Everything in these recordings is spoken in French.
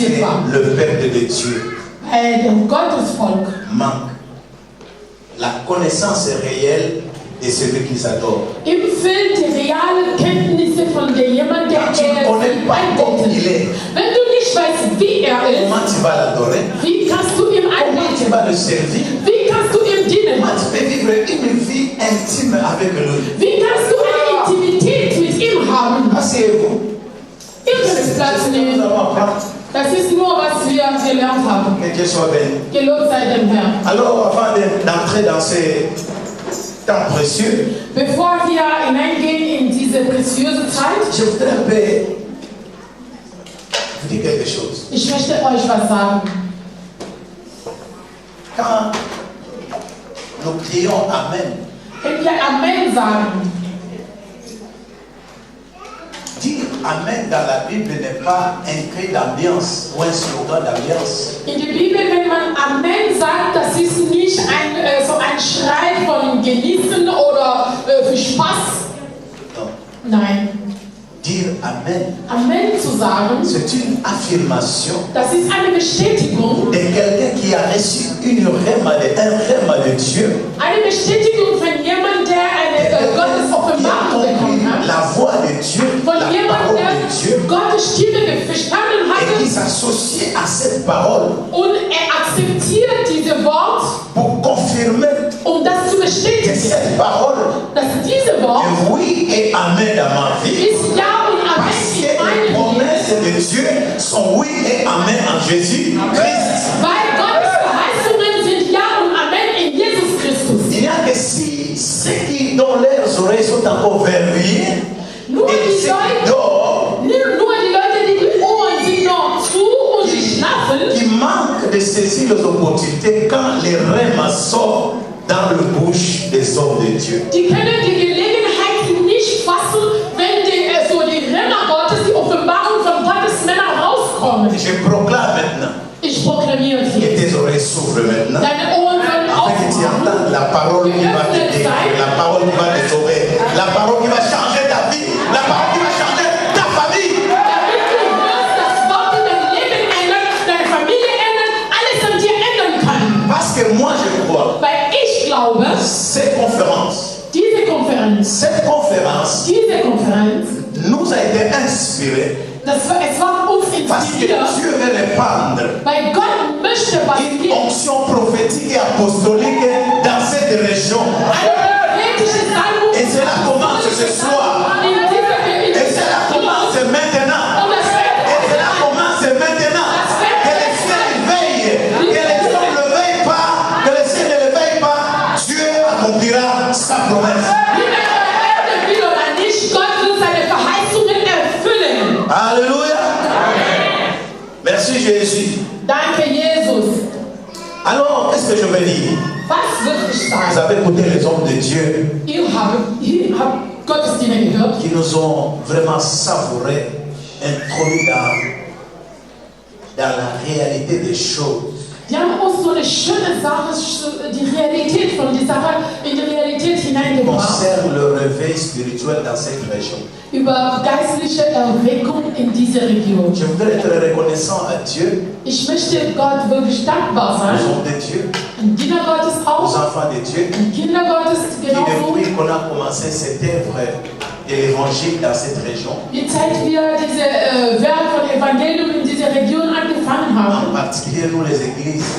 passiert war. Le peuple de Dieu Gottesvolk manque la connaissance réelle de celui qui s'adore. ihm fehlt die reale Kenntnisse von jemand, der Tu ne connais pas comme il est. Wenn du nicht weißt, wie er ist, Comment tu vas l'adorer? wie kannst du ihm Comment tu anbeten? vas le servir? Wie kannst du ihm dienen? Comment tu peux vivre une vie intime avec lui? Wie kannst du eine Intimität mit ihm haben? Asseyez-vous. Ihr könnt Platz nehmen. Das ist nur, was wir gelernt haben. Que Dieu soit béni. Gelobt sei dem Herrn. Alors, avant d'entrer dans ce temps précieux, Bevor wir hineingehen in diese préziöse Zeit, je voudrais un peu vous dire quelque chose. ich möchte euch was sagen. Quand nous crions Amen, Wenn wir Amen sagen, dire Amen dans la Bible n'est pas un cri d'ambiance ou un slogan d'ambiance. in der Bibel, wenn man Amen sagt, das ist nicht so ein Schrei von Genießen oder für Spaß. Non. Nein. Dire Amen, Amen zu sagen, c'est une affirmation das ist eine Bestätigung. de quelqu'un qui a reçu un rêve de Dieu. Eine Bestätigung von jemandem, der eine Qui a Gottesoffenbarung bekommen compris hat. la voix de Dieu, Von la jemandem, parole der de Dieu, Gottes Stimme verstanden et qui hatte s'associe à cette parole und er akzeptiert diese Wort, pour confirmer das zu que bestätigen, cette parole dass diese Wort est oui et amen dans ma vie. ist Ja und Amen Parce que in les meinem Leben. promesses de Dieu sont oui et amen en Jésus-Christ. Weil Gottes Verheißungen sind Ja und Amen in Jesus Christus. Il n'y a que si ceux qui, dont leurs oreilles sont encore verrouillées, Nur et die ceux qui Leute, dorment, nur die Leute, die Ohren sind noch zu und sie schlafen, qui manquent de saisir les opportunités quand les rêves sortent dans la bouche des hommes de Dieu. die können die Gelegenheit nicht fassen, wenn die Rema Gottes, die Offenbarung von Gottes Männern rauskommen. Je proclame maintenant Ich proklamiere que hier. tes oreilles s'ouvrent maintenant. Deine Ohren werden Afin que tu aufmachen. entends la parole qui va te guérir, la parole qui va te sauver, la parole qui va changer ta vie, la parole qui va changer ta famille. Damit du hörst, das Wort in dein Leben ändert, deine Familie ändert, alles an dir ändern kann. Parce que moi je crois, Weil ich glaube, cette conférence nous a été inspirée es war uns parce que inspiriert, Dieu veut répandre weil Gott möchte was une geben. onction prophétique et apostolique dans cette région. Eine prophetische Salbung. Et cela commence ce soir. Et cela commence maintenant. Et cela commence maintenant. Que les cieux veillent. Que les hommes ne veillent pas. Que les cieux ne le veillent pas. Dieu accomplira sa promesse. Alléluia. Merci Jésus. Danke, Jesus. Alors, qu'est-ce que je vais dire? Was würde ich Vous sagen? avez écouté les hommes de Dieu Ihr habt Gottes Diener gehört, qui nous ont vraiment savouré, introduit dans la réalité des choses. die haben uns so eine schöne Sache, die Realität von dieser Sache in die Realität hineingebracht. Concerne le réveil spirituel dans cette région. Über geistliche Erweckung in dieser Region. Je voudrais être reconnaissant à Dieu, Ich möchte Gott wirklich dankbar aux sein. hommes de Dieu, Ein Diener Gottes aux auch, enfants de Dieu, ein Kinder Gottes qui genauso. depuis qu'on a commencé cette œuvre de l'évangile dans cette région, Die Zeit wir diese Werk von Evangelium in dieser Region angefangen en haben. particulier nous les églises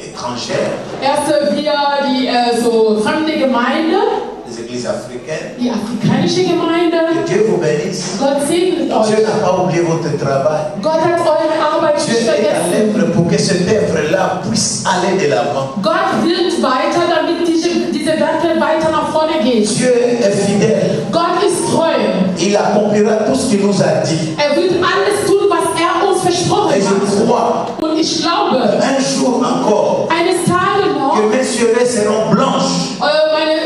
étrangères, Erst wir die so fremde Gemeinde, les églises africaines, die afrikanische Gemeinde. que Dieu vous bénisse. Gott segnet Dieu euch. n'a pas oublié votre travail. Gott hat eure Arbeit Dieu nicht est à vergessen. l'œuvre pour que cette œuvre-là puisse aller de l'avant. Gott wirkt weiter, damit diese Werke weiter nach vorne gehen. Dieu est fidèle. Gott ist treu. Il accomplira tout ce qu'il nous a dit. Er wird alles tun, was er uns versprochen Et je hat. crois Und ich glaube, un jour encore eines Tages noch, que mes yeux seront blanches.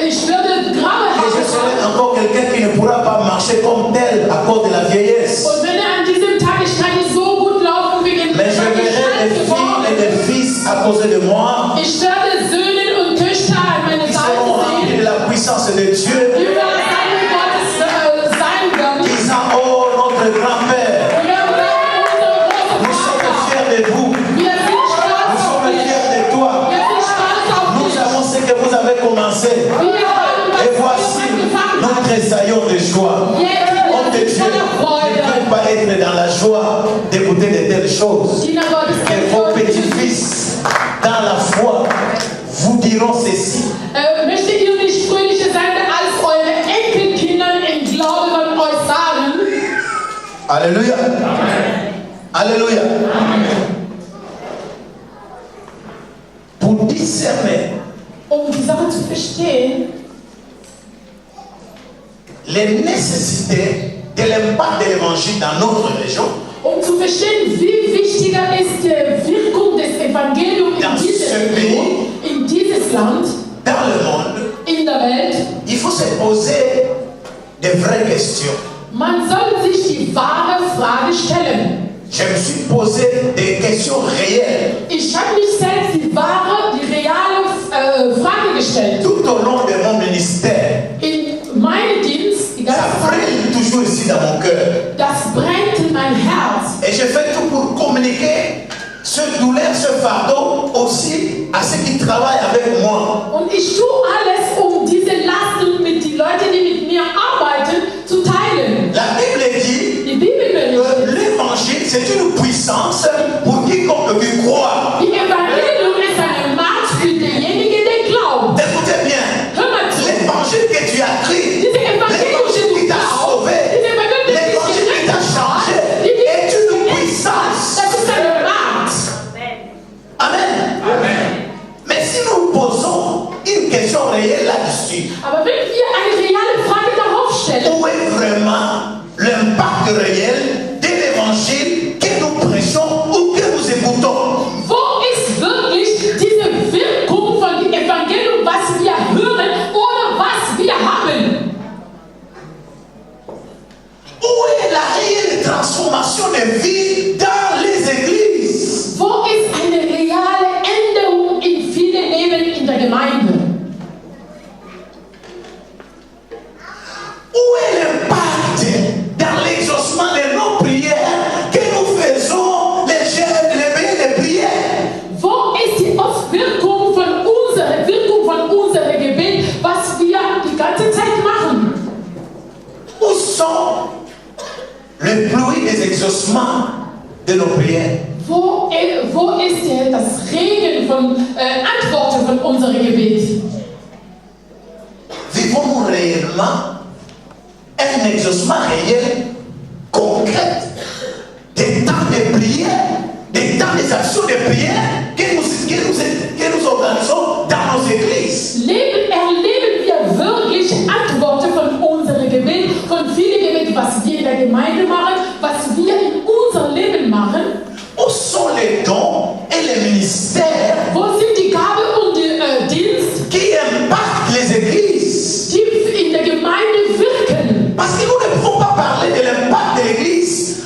ich werde graue Et je Haare serai haben. encore quelqu'un qui ne pourra pas marcher comme tel à cause de la vieillesse. Und wenn an diesem Tag, ich kann nicht so gut laufen wegen Mais je verrai des filles et des fils à cause de moi Ich werde Söhne und Töchter an meine qui Seite seront remplis sehen, de la puissance de Dieu, die über das Heil Gottes sein werden. disant: Oh, notre grand-père, Wir werden unser joie d'écouter de telles choses. Que vos petits-fils, dans la foi, vous diront ceci. Möchtet ihr nicht fröhlicher sein, als eure Enkelkinder im Glauben euch sagen? Alléluia. Alléluia. Pour discerner Die Sache zu verstehen, les nécessités de l'impact de l'évangile dans notre région, zu verstehen, wie wichtiger ist die Wirkung des Evangeliums in dieses Land, dans le monde, in der Welt, il faut se poser de vraies questions. man soll sich die wahre Frage stellen. Je me suis posé des questions réelles. Ich habe mich selbst die reale Frage gestellt. Tout au long de mon ministère, In meinem Dienst, die ganze ça Zeit, brille toujours ici dans mon cœur. das brennt in mein Herz. Et je fais tout pour communiquer ce douleur, ce fardeau aussi à ceux qui travaillent avec moi. Und ich tue alles, diese Lasten mit den Leuten, die mit mir arbeiten, zu teilen. La Bible dit Die Bibel que berichtet, l'évangile, c'est une puissance pour quiconque qui croit. die Evangelium ist eine Macht für denjenigen, der glaubt. Écoutez bien, Hör mal zu. l'évangile que tu as pris, Diese Evangelium, l'évangile qui die du t'a glaubst, sauvé, diese Evangelium, die dich l'évangile qui t'a gerettet changé, hat, die dich est une gerettet hat, puissance. das ist eine Macht. Amen. Mais si nous posons une question réelle là-dessus, Aber wenn wir eine reale Frage darauf stellen, où est vraiment l'impact réel de l'évangile que nous prêchons ou que nous écoutons? wo ist wirklich diese Wirkung von dem Evangelium, was wir hören oder was wir haben? Où est la réelle transformation de vie dans les églises? Wo ist eine reale Änderung in vielen Leben in der Gemeinde? Où est l'impact dans l'exaucement de nos prières que nous faisons, les jeûnes, les veillées de prière? Wo ist die Auswirkung von unserem Gebet, was wir die ganze Zeit machen? Où sont le pluie des exaucements de nos prières? Wo ist das Regen von Antworten von unserem Gebet? Vivons-nous réellement un exaucement réel, concret, des temps de prière, des temps des actions de prière que nous organisons dans nos églises? Erleben wir wirklich Antworten von unserem Gebet, von vielen Gebeten, was wir in der Gemeinde machen, was wir in unserem Leben machen? Où sont les dons et les ministères Wo sind die Gabe und der Dienst, qui impactent les églises? die in der Gemeinde wirken? Parce que nous ne pouvons pas parler de l'impact de l'église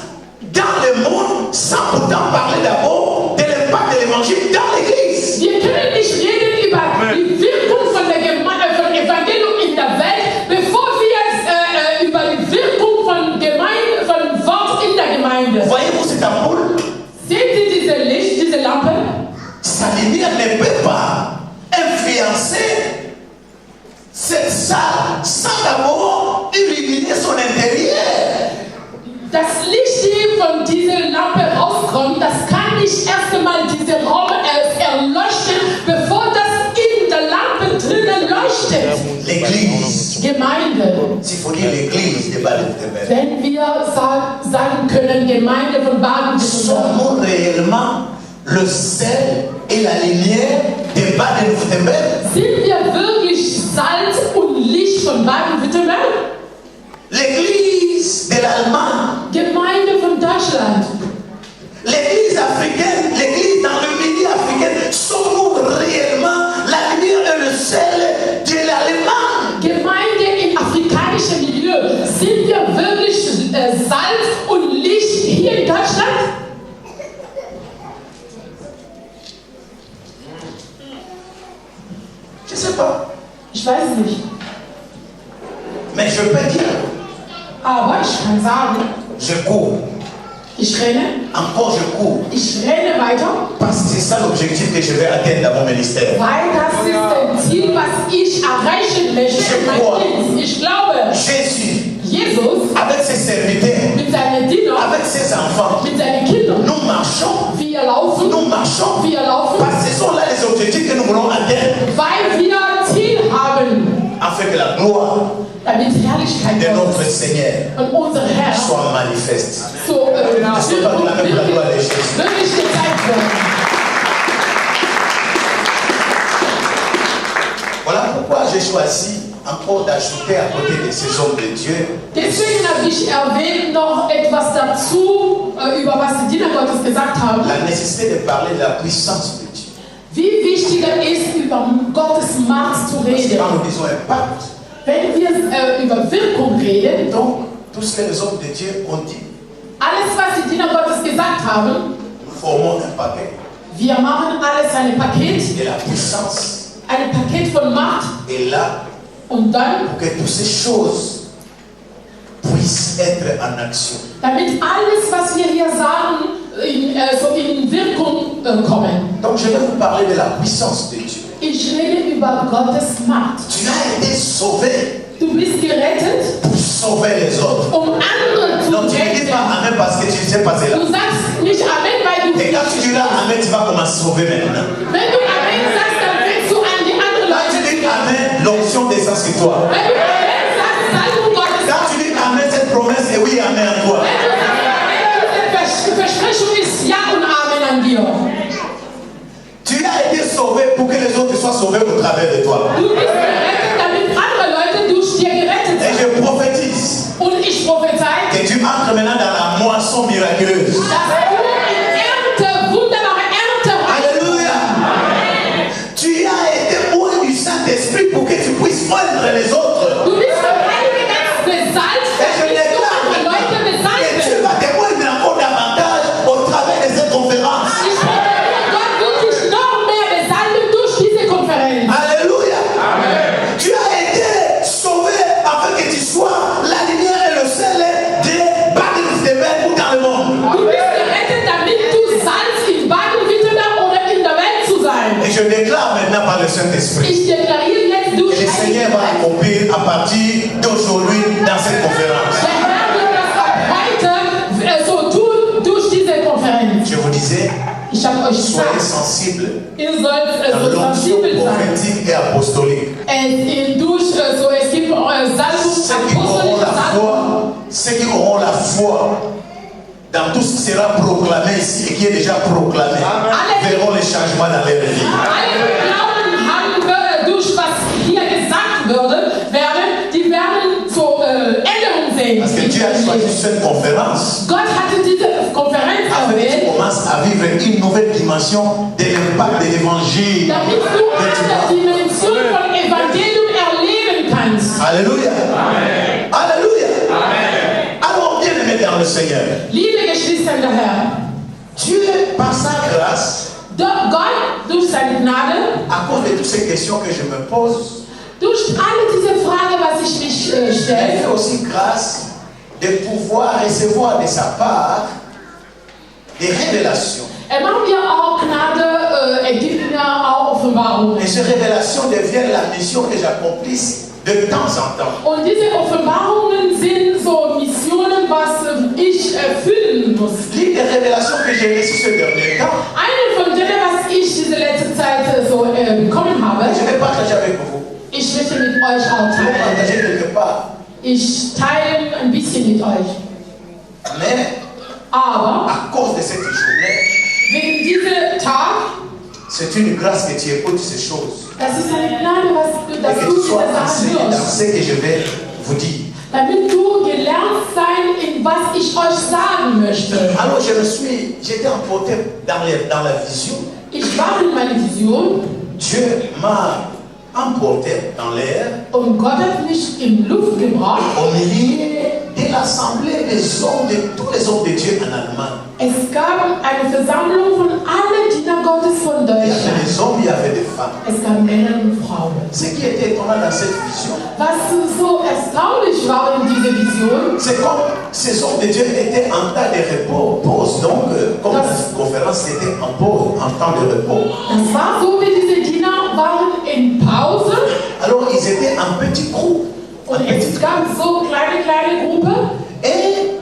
dans le monde sans pourtant parler d'abord de l'impact de l'évangile dans l'église. Wir können nicht reden über die Wirkung von Evangelium in der Welt, bevor wir über die Wirkung von Wort in der Gemeinde. Voyez-vous cette ampoule? Seht ihr diese Licht, diese Lampe? Sa lumière ne peut pas influencer cette salle sans d'abord illuminer son intérieur. Das Licht, die von dieser Lampe rauskommt, das kann nicht erst einmal diese Raum erleuchten, bevor das in der Lampe drinnen leuchtet. L'église, Gemeinde. s'il faut dire l'église de Baden-Württemberg, Wenn wir sagen können, Gemeinde von Baden-Württemberg, sommes-nous réellement le sel et la lumière de Baden-Württemberg? sind wir wirklich Salz und Licht von Baden-Württemberg? L'église de l'Allemagne, Gemeinde von Deutschland. l'église africaine, l'église dans le milieu africain, sommes-nous réellement la lumière et le sel de l'Allemagne? Gemeinde im afrikanischen Milieu. Sind wir wirklich Salz und Licht hier in Deutschland? Je ne sais pas. Ich weiß es nicht. Mais je peux dire, Aber ich kann sagen, je cours. ich renne. Encore je cours. Ich renne weiter, Parce que c'est ça l'objectif que je vais atteindre dans mon ministère. weil das ist ein Ziel, was ich erreichen möchte in meinem Dienst. Ich glaube, Jésus Jesus avec ses serviteurs, mit seinen Dienern, avec ses enfants, mit seinen Kindern, nous marchons wir laufen, parce que ce sont là les objectifs que nous voulons atteindre, weil wir Ziel haben, afin que la gloire damit Herrlichkeit de notre Gottes Seigneur und unser Herr soit manifeste. so Ne sois pas acclamé pour la gloire de Jésus. wirklich gezeigt werden. Voilà pourquoi j'ai choisi encore d'ajouter à côté de ces hommes de Dieu Deswegen habe ich erwähnt noch etwas dazu, über was die Diener Gottes gesagt haben. la nécessité de parler de la puissance de Dieu. Wie wichtig es ist, über Gottes Macht zu Parce que reden. quand nous disons impact, Wenn wir über Wirkung reden, donc tout ce que les hommes de Dieu ont dit, alles, was die Diener Gottes gesagt haben, nous formons un paquet. wir machen alles ein Paket, Et la puissance ein Paket von Macht est là und dann, pour que toutes ces choses puissent être en action. damit alles, was wir hier sagen, in Wirkung kommen. Donc je vais vous parler de la puissance de Dieu. Ich rede über Gottes Macht. Tu as été sauvé Du bist gerettet, pour sauver les autres. andere zu Donc tu ne dis retten. pas Amen parce que tu ne sais pas cela. Du sagst nicht Amen, weil du Et quand tu diras Amen, tu vas commencer à sauver maintenant. Wenn du Amen sagst, dann willst du an die anderen Quand tu Leute dis gehen. Amen, l'onction descend sur toi. Wenn du Amen sagst, Salbung Gottes. Quand tu dis Amen, cette promesse est oui, Amen en toi. Wenn du sagst Amen, diese Versprechung ist Ja und Amen an dir. Tu as été sauvé pour que les autres soient sauvés au travers de toi. Du bist gerettet, damit andere Leute durch dir gerettet Et sind. je prophétise Und ich prophezei, que tu entres maintenant dans la moisson miraculeuse. dass du in Ernte, wunderbare Ernte hast. Alléluia. Tu as été oint du Saint-Esprit pour que tu puisses oindre les autres. Du bist vom Heiligen Geist besalbt, Et je damit du déclare andere Leute que tu besalbst. vas te oindre encore davantage au travers de cette conférence. Ich prophezei, Gott wird dich noch mehr besalben durch diese Konferenz. Alléluia. Tu as été sauvé afin que tu sois la lumière et le sel des Baden-Württemberg ou dans le monde. Du bist gerettet, damit du Salz in Baden-Württemberg oder in der Welt zu sein. Et je déclare maintenant par le Saint-Esprit Ich deklariere jetzt durch que le Seigneur va accomplir à partir d'aujourd'hui dans cette conférence. Der Herr wird das ab heute so tun durch diese Konferenz. Je vous disais, Ich habe euch soyez gesagt, sensibles ihr sollt dans so l'onction sensibel sein. prophétique et apostolique. Es gibt Salbung, apostolische Salbung. Ceux qui auront la foi dans tout ce qui sera proclamé ici et qui est déjà proclamé verront les changements dans leur vie. Alle, die Glauben haben, durch was hier gesagt die werden so Änderungen sehen. Parce que Dieu a choisi cette conférence Gott hatte diese Konferenz afin que tu erwählt, commences à vivre une nouvelle dimension de l'impact de l'évangile. damit du eine Dimension von Evangelium erleben kannst. Alléluia. Alléluia. Alors, bien aimé dans le Seigneur, Liebe Geschwister in der Herr, Dieu, par sa grâce, Gott durch seine Gnade, à cause de toutes ces questions que je me pose, durch alle diese Fragen, was ich mich elle stelle, fait aussi grâce de pouvoir recevoir de sa part des révélations. macht mir auch Gnade, gibt mir auch Offenbarungen. Et ces révélations deviennent la mission que j'accomplisse de temps en temps. Und diese Offenbarungen sind so Missionen, was ich erfüllen muss. L'une des révélations que j'ai reçues ce dernier temps, Eine von denen, was ich diese letzte Zeit so bekommen habe, je vais partager avec vous. ich möchte mit euch auch Je vais teilen. partager quelque part. Ich teile ein bisschen mit euch. Mais Aber à cause de cette journée, wegen diesem Tag, c'est une grâce que tu écoutes ces choses. das ist eine Gnade, Et dass que du tu diese sois Sachen enseigné dans hörst. ce que je vais vous dire. Damit du gelernt sein, in was ich euch sagen möchte. Alors j'étais emporté dans la vision. Ich war in meiner Vision Dieu m'a emporté dans l'air und Gott hat mich in Luft gebracht. au milieu de l'assemblée des hommes, de tous les hommes de Dieu en Allemagne. Es gab eine Versammlung von allen Dienern Gottes von Il y avait Deutschland. des hommes, il y avait des femmes. Es gab Männer und Frauen. Ce qui était étonnant dans cette vision, Was so erstaunlich war in dieser Vision, c'est comme ces hommes de Dieu étaient en temps de repos, pause. Donc, comme la conférence était en pause, en temps de repos. das war so, wie diese Diener waren in Pause Alors, ils étaient en petit groupe. Und es gab so kleine Gruppe. Et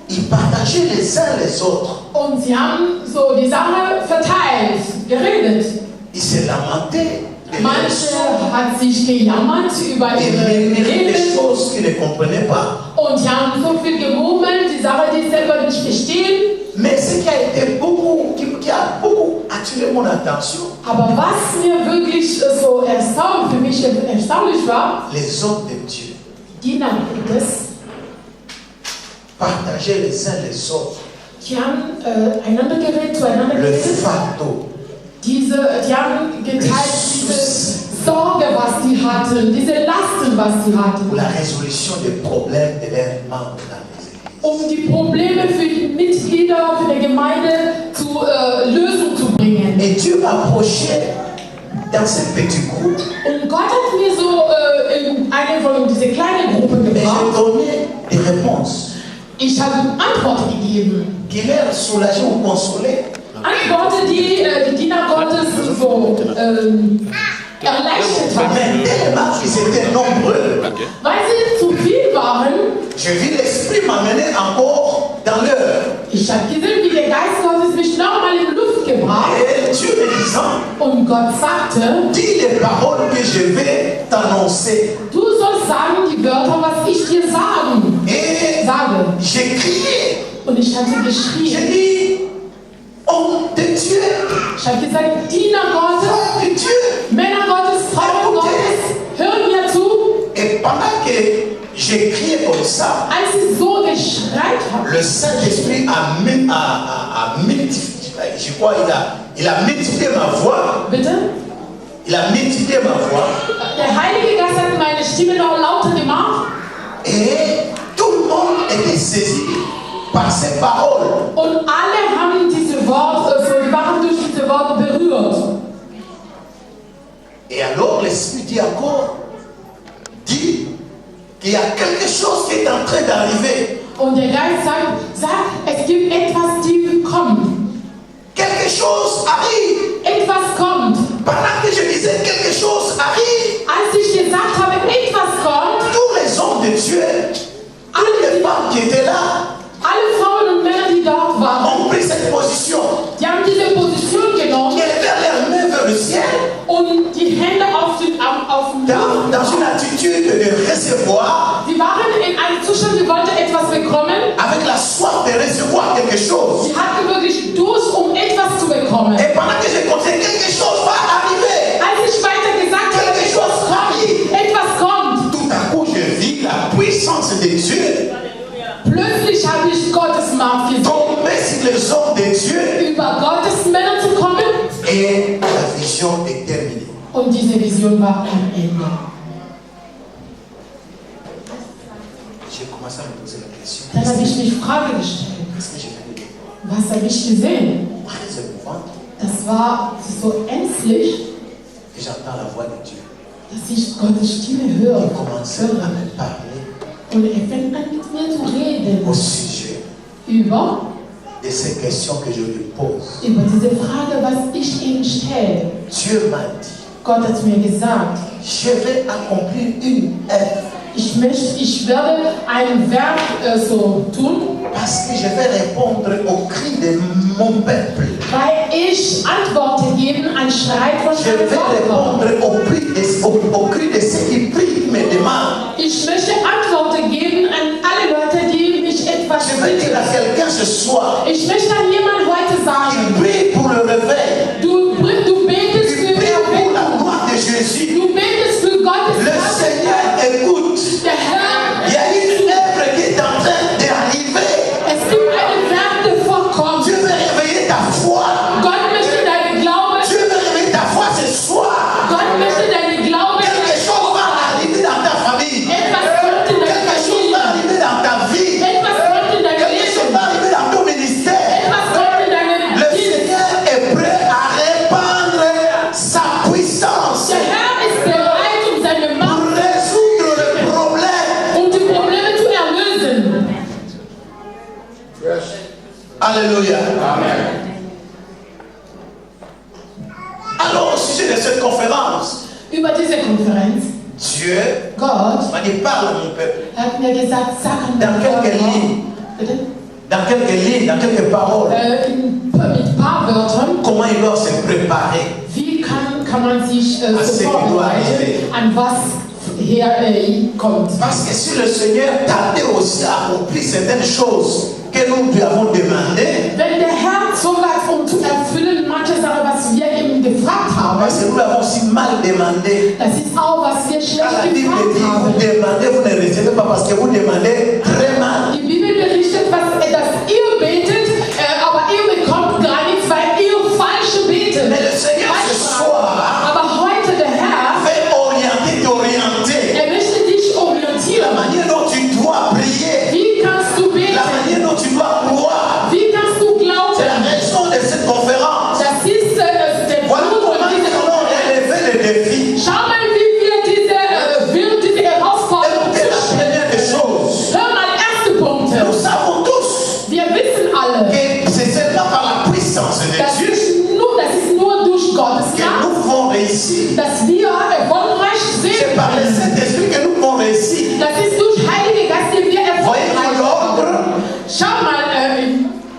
ils partageaient les uns les autres. Und sie haben so die Sache verteilt, geredet. Ils se lamentaient. Manche hat sich gejammert über ihre des Reden. choses qu'ils ne comprenaient pas. Und sie haben so viel gemurmelt, die Sache, die sie selber nicht verstehen. Mais ce qui a été qui a beaucoup attiré mon attention, Aber was mir wirklich so für mich erstaunlich war, les hommes de Dieu Diener Gottes, partageaient les uns les autres die haben einander geredet, zueinander le geredet. fardeau, Die haben geteilt diese Sorge, was sie hatten, diese Lasten, was sie hatten, pour la résolution des problèmes de leurs membres dans les églises. die Probleme für die Mitglieder, für die Gemeinde zu Lösung zu bringen. Et Dieu m'approchait dans ce petit groupe Und Gott hat mir so in eine von diese kleine Gruppe et gebracht. j'ai donné des réponses Ich habe Antworten gegeben. qui leur soulageaient ou consolaient. Antworten, die die Diener Gottes so erleichtert haben. Mais tellement qu'ils étaient nombreux, Weil sie zu viel waren, je vis l'esprit m'amener encore dans l'heure. ich habe gesehen, wie der Geist Gottes mich nochmal in Luft gebracht. Et Dieu me disant, Und Gott sagte, dis les paroles que je vais t'annoncer. du sollst sagen die Wörter, was ich dir Et sage. j'ai crié, Und ich hatte j'ai geschrien. dit, homme de Dieu, Ich habe gesagt, Diener Gottes, femme de Dieu. Männer Gottes, Frauen Gottes, hören mir zu. Et pendant que j'ai crié comme ça, Als ich so geschreit habe, le Saint-Esprit a multiplié, je crois il a multiplié ma voix, bitte, il a multiplié ma voix, der Heilige Geist hat meine Stimme noch lauter gemacht. et tout le monde était saisi par ces paroles. Und alle haben diese Worte, die waren durch diese Worte berührt. Et alors l'Esprit dit encore, dit qu'il y a quelque chose qui est en train d'arriver. Und der Geist sagt, es gibt etwas, die kommt. Quelque chose arrive. Etwas kommt. Pendant que je disais quelque chose arrive, Als ich gesagt habe, etwas kommt, tous les hommes de Dieu, toutes les femmes qui étaient là, alle Frauen und Männer, die dort waren, ont pris cette position. die haben diese Position genommen Ils levaient leurs mains vers le ciel und die Hände auf den dans une attitude de recevoir, Sie waren in einem Zustand, sie wollten etwas bekommen. avec la soif de recevoir quelque chose. Sie hatten wirklich Durst, um etwas zu bekommen. Et pendant que je continuais, quelque chose va arriver. Als ich weiter gesagt habe, etwas kommt, Tout à coup, je vis la puissance de Dieu plötzlich habe ich Gottes Macht gesehen. tomber sur les hommes de Dieu Über Gottes Männer zu kommen. et la vision est terminée. Und diese Vision war am Ende. J'ai commencé à me poser la question. Dann habe ich mich Frage gestellt. Qu'est-ce que je vais dire? Was habe ich gesehen? Très émouvant. Das war so ängstlich, Et j'entends la voix de Dieu. dass ich Gottes Stimme höre. Il commençait à me parler Und er fängt an mit mir zu reden. au sujet Über de ces questions que je lui pose. diese Frage, was ich ihm stelle. Dieu m'a dit, Gott hat mir gesagt, je vais accomplir une œuvre ich werde ein Werk so tun, parce que je vais répondre au cri de mon peuple. weil ich Antworten geben an Schrei von Je vais meinem Volk. répondre au cri de ceux qui prient, me demandent. Ich möchte Antworten geben an alle Leute, die mich etwas Je vais dire bitten. à quelqu'un ce soir, Ich möchte an jemanden heute il sagen, prie pour le réveil, du betest il für prie pour la Erweckung. gloire de Jésus. Du betest für Gottes Le Seigneur écoute. Der Herr, Il y a une œuvre qui est en train d'arriver. es gibt eine Werk, der vorkommt. Dieu veut réveiller ta foi. Gott möchte deine Glaube, Dieu veut réveiller ta foi ce soir. Gott möchte deine Glaube, Quelque chose va arriver dans ta famille. etwas kommt in deine Quelque chose va Familie, arriver dans ta vie. etwas kommt in dein Quelque chose Leben, va arriver dans ton ministère. etwas kommt in deinem Le Dienst. Seigneur est prêt à répandre sa puissance Der Herr ist bereit, um seine pour Macht résoudre le problème. und die Probleme zu erlösen. Alléluia. Alors, au sujet de cette conférence, Über diese Konferenz, Dieu Gott m'a dit parle à mon peuple. hat mir gesagt, sag an Dans mein quelques Volk. lignes, Bitte? dans quelques lignes, dans quelques paroles, Mit ein paar Wörtern, comment il doit se préparer. wie kann man sich so ce qui doit vorbereiten, arriver. an was kommt. Parce que si le Seigneur tardait aussi à accomplir certaines choses que nous lui avons demandées, Wenn der Herr zögert, zu erfüllen manche Sachen, was wir ihm gefragt haben, parce que nous l'avons si mal demandé. das ist auch, was wir Quand la schlecht Bible gefragt dit, haben. vous demandez, vous ne recevez pas parce que vous demandez très mal. Die Bibel berichtet, dass ihr betet, aber ihr bekommt gar nichts, weil ihr falsch betet. Mais le Seigneur ce soir Aber heute der Herr, veut t'orienter. er möchte dich La orientieren. manière dont tu dois prier, Wie kannst du la beten? manière dont tu dois croire. Wie kannst du C'est la glauben? raison de cette conférence. Das ist der Voilà Grund comment von nous dieser allons relever le défi. Schau mal, wie wir diese Herausforderung Écoutez la première des choses. Hör mal, erste Punkte. Nous savons tous Wir wissen alle, que c'est seulement par la puissance de das Dieu ist nur durch Gottes que Kraft, nous pouvons réussir. dass wir erfolgreich C'est sind. par le Saint-Esprit que nous pouvons réussir. Das ist durch Heilige Geist, den wir Voyez erfolgreich l'ordre, sind. Schau mal,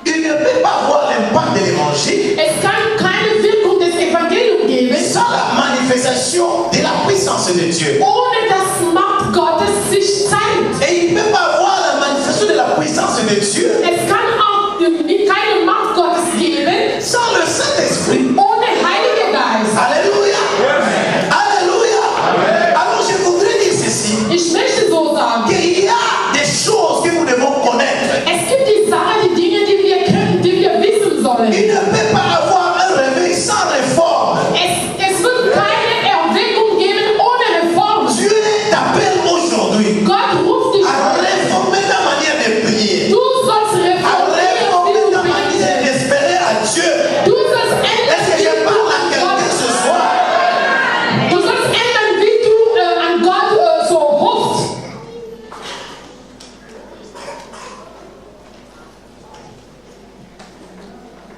il ne peut pas voir l'impact de l'évangile es kann keine Wirkung des Evangeliums geben, sans la manifestation de la puissance de Dieu. ohne dass Macht Gottes sich zeigt. Et il ne peut pas voir la manifestation de la puissance de Dieu Es kann auch keine Macht Gottes geben, sans le Saint-Esprit. ohne Heiligen Geist. Alléluia. Alléluia. Alors je voudrais dire ceci, Ich möchte so sagen, qu'il y a des choses que nous devons connaître. es gibt die Sachen, die Dinge, die wir können, die wir wissen sollen. Il ne peut pas avoir un réveil sans réforme. Es wird keine Erweckung geben ohne Reform. Dieu t'appelle aujourd'hui Gott ruft dich à heute. réformer ta manière de prier, Du sollst à reformieren, réformer wie ta du manière betest. d'espérer à Dieu. Du sollst ändern, Est-ce que je parle à quelqu'un ce soir? Du sollst ändern, wie du an Gott so rufst.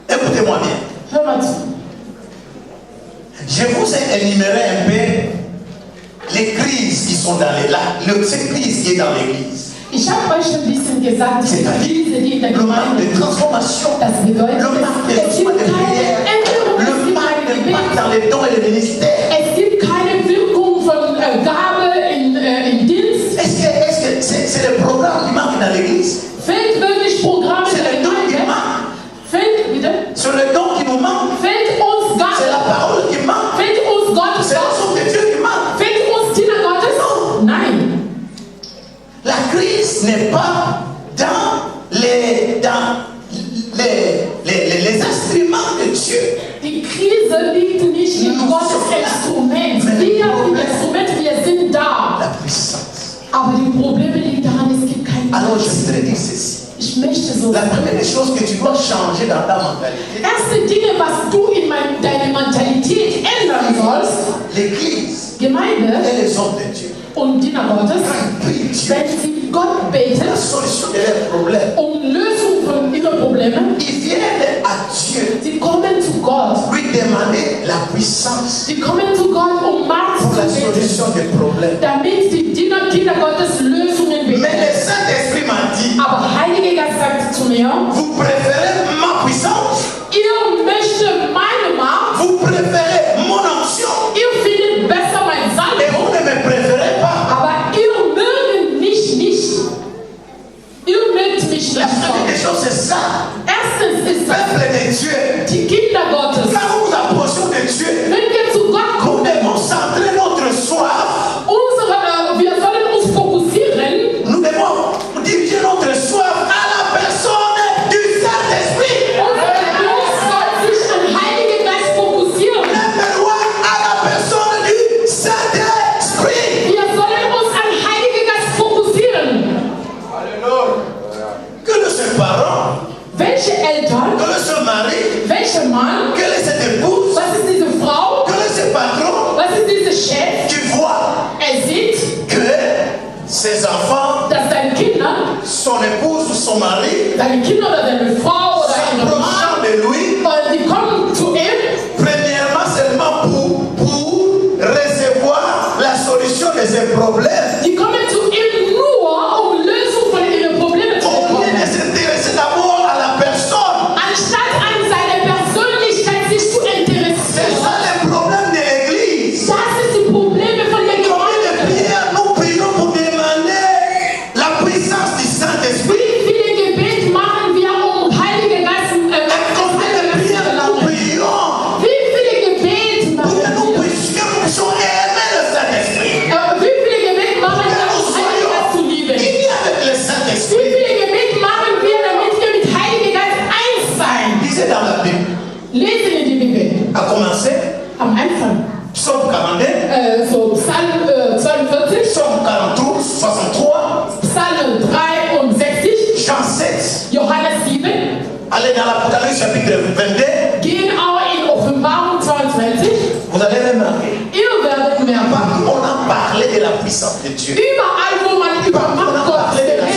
Écoutez-moi bien. Hör mal zu. Je vous ai énuméré un peu les crises qui sont dans les lacs, cette crise qui est dans l'église. Ich habe euch ein bisschen gesagt, diese Krise, die in der Le manque Gemeinde de transformation, das bedeutet, le manque de es gibt soins de keine prière, Änderung, es le gibt manque keine d'impact Gebet, dans les dons et les ministères. es gibt keine Wirkung von Gabe in Dienst. Est-ce que c'est le programme qui manque dans l'église? Fehlt wirklich Programm in C'est der le don qui Gemeinde? manque. Fehlt, bitte? C'est le don qui nous manque. Fehlt uns C'est la Gabe? parole qui manque. Fehlt uns Gottes C'est Wort? l'ensemble de Dieu qui manque. Fehlt uns Diener Gottes? Nein. La crise n'est pas dans les instruments de Dieu. Die Krise liegt nicht in Gottes Instrument. Wir, die Instrumente, wir sind da. La puissance. Aber die Probleme liegen daran, es gibt keine Alors je Macht. voudrais dire ceci. Ich möchte so La sagen. première chose que tu dois changer dans ta mentalité, Erste Dinge, was du in deine Mentalität ändern sollst, l'église Gemeinde et les hommes de Dieu, und Diener Gottes, prie Dieu wenn sie Gott beten, la solution de leurs problèmes. Lösung von ihren Problemen, Ils viennent à Dieu sie kommen zu Gott. lui demander la puissance Sie kommen zu Gott, Macht pour zu la beten, solution des problèmes. damit die Kinder Gottes Lösungen Mais beten. le Saint-Esprit m'a dit, Aber Heilige Geist sagt zu mir, vous préférez ma puissance, ihr möchtet meine Macht, vous préférez mon onction, ihr findet besser mein et Salbung, vous ne me préférez pas. aber ihr mögt mich nicht. Ihr mögt mich La nicht. première des choses, c'est ça. Erstens ist das Peuple de Dieu, die Kinder Gottes. quand nous nous approchons de Dieu, Wenn wir zu Gott nous kommen, devons centrer notre soif, wir sollen uns fokussieren, nous devons diriger notre soif à la personne du Saint-Esprit. unser Blut soll sich an Heiligen Geist fokussieren. Numéro 1, à la personne du Saint-Esprit. Wir sollen uns an Heiligen Geist fokussieren. Que le seul parent, Welche Eltern, que le seul mari, welcher Mann, que le seul épouse, was ist diese Frau, que le seul patron, was ist dieser Chef? qui voit Sieht, que ses enfants, dass deine Kinder, son épouse ou son mari, deine Kinder oder deine Frau oder deine Mann, s'approchant de lui, die kommen zu ihm, premièrement seulement pour recevoir la solution de ses Lisez dans la Bible. Lesen in die Bibel. À commencer, Am Anfang. Psaume 42, So Psalm 42, Psaume 43, 63, Psalm 63, Jean 7. Johannes 7. Allez dans l'Apocalypse chapitre 22. Gehen auch in Offenbarung 22. Vous allez remarquer. Ihr werdet merken, Partout on a parlé de la puissance de Dieu. überall wo man über Macht Gottes geredet hat,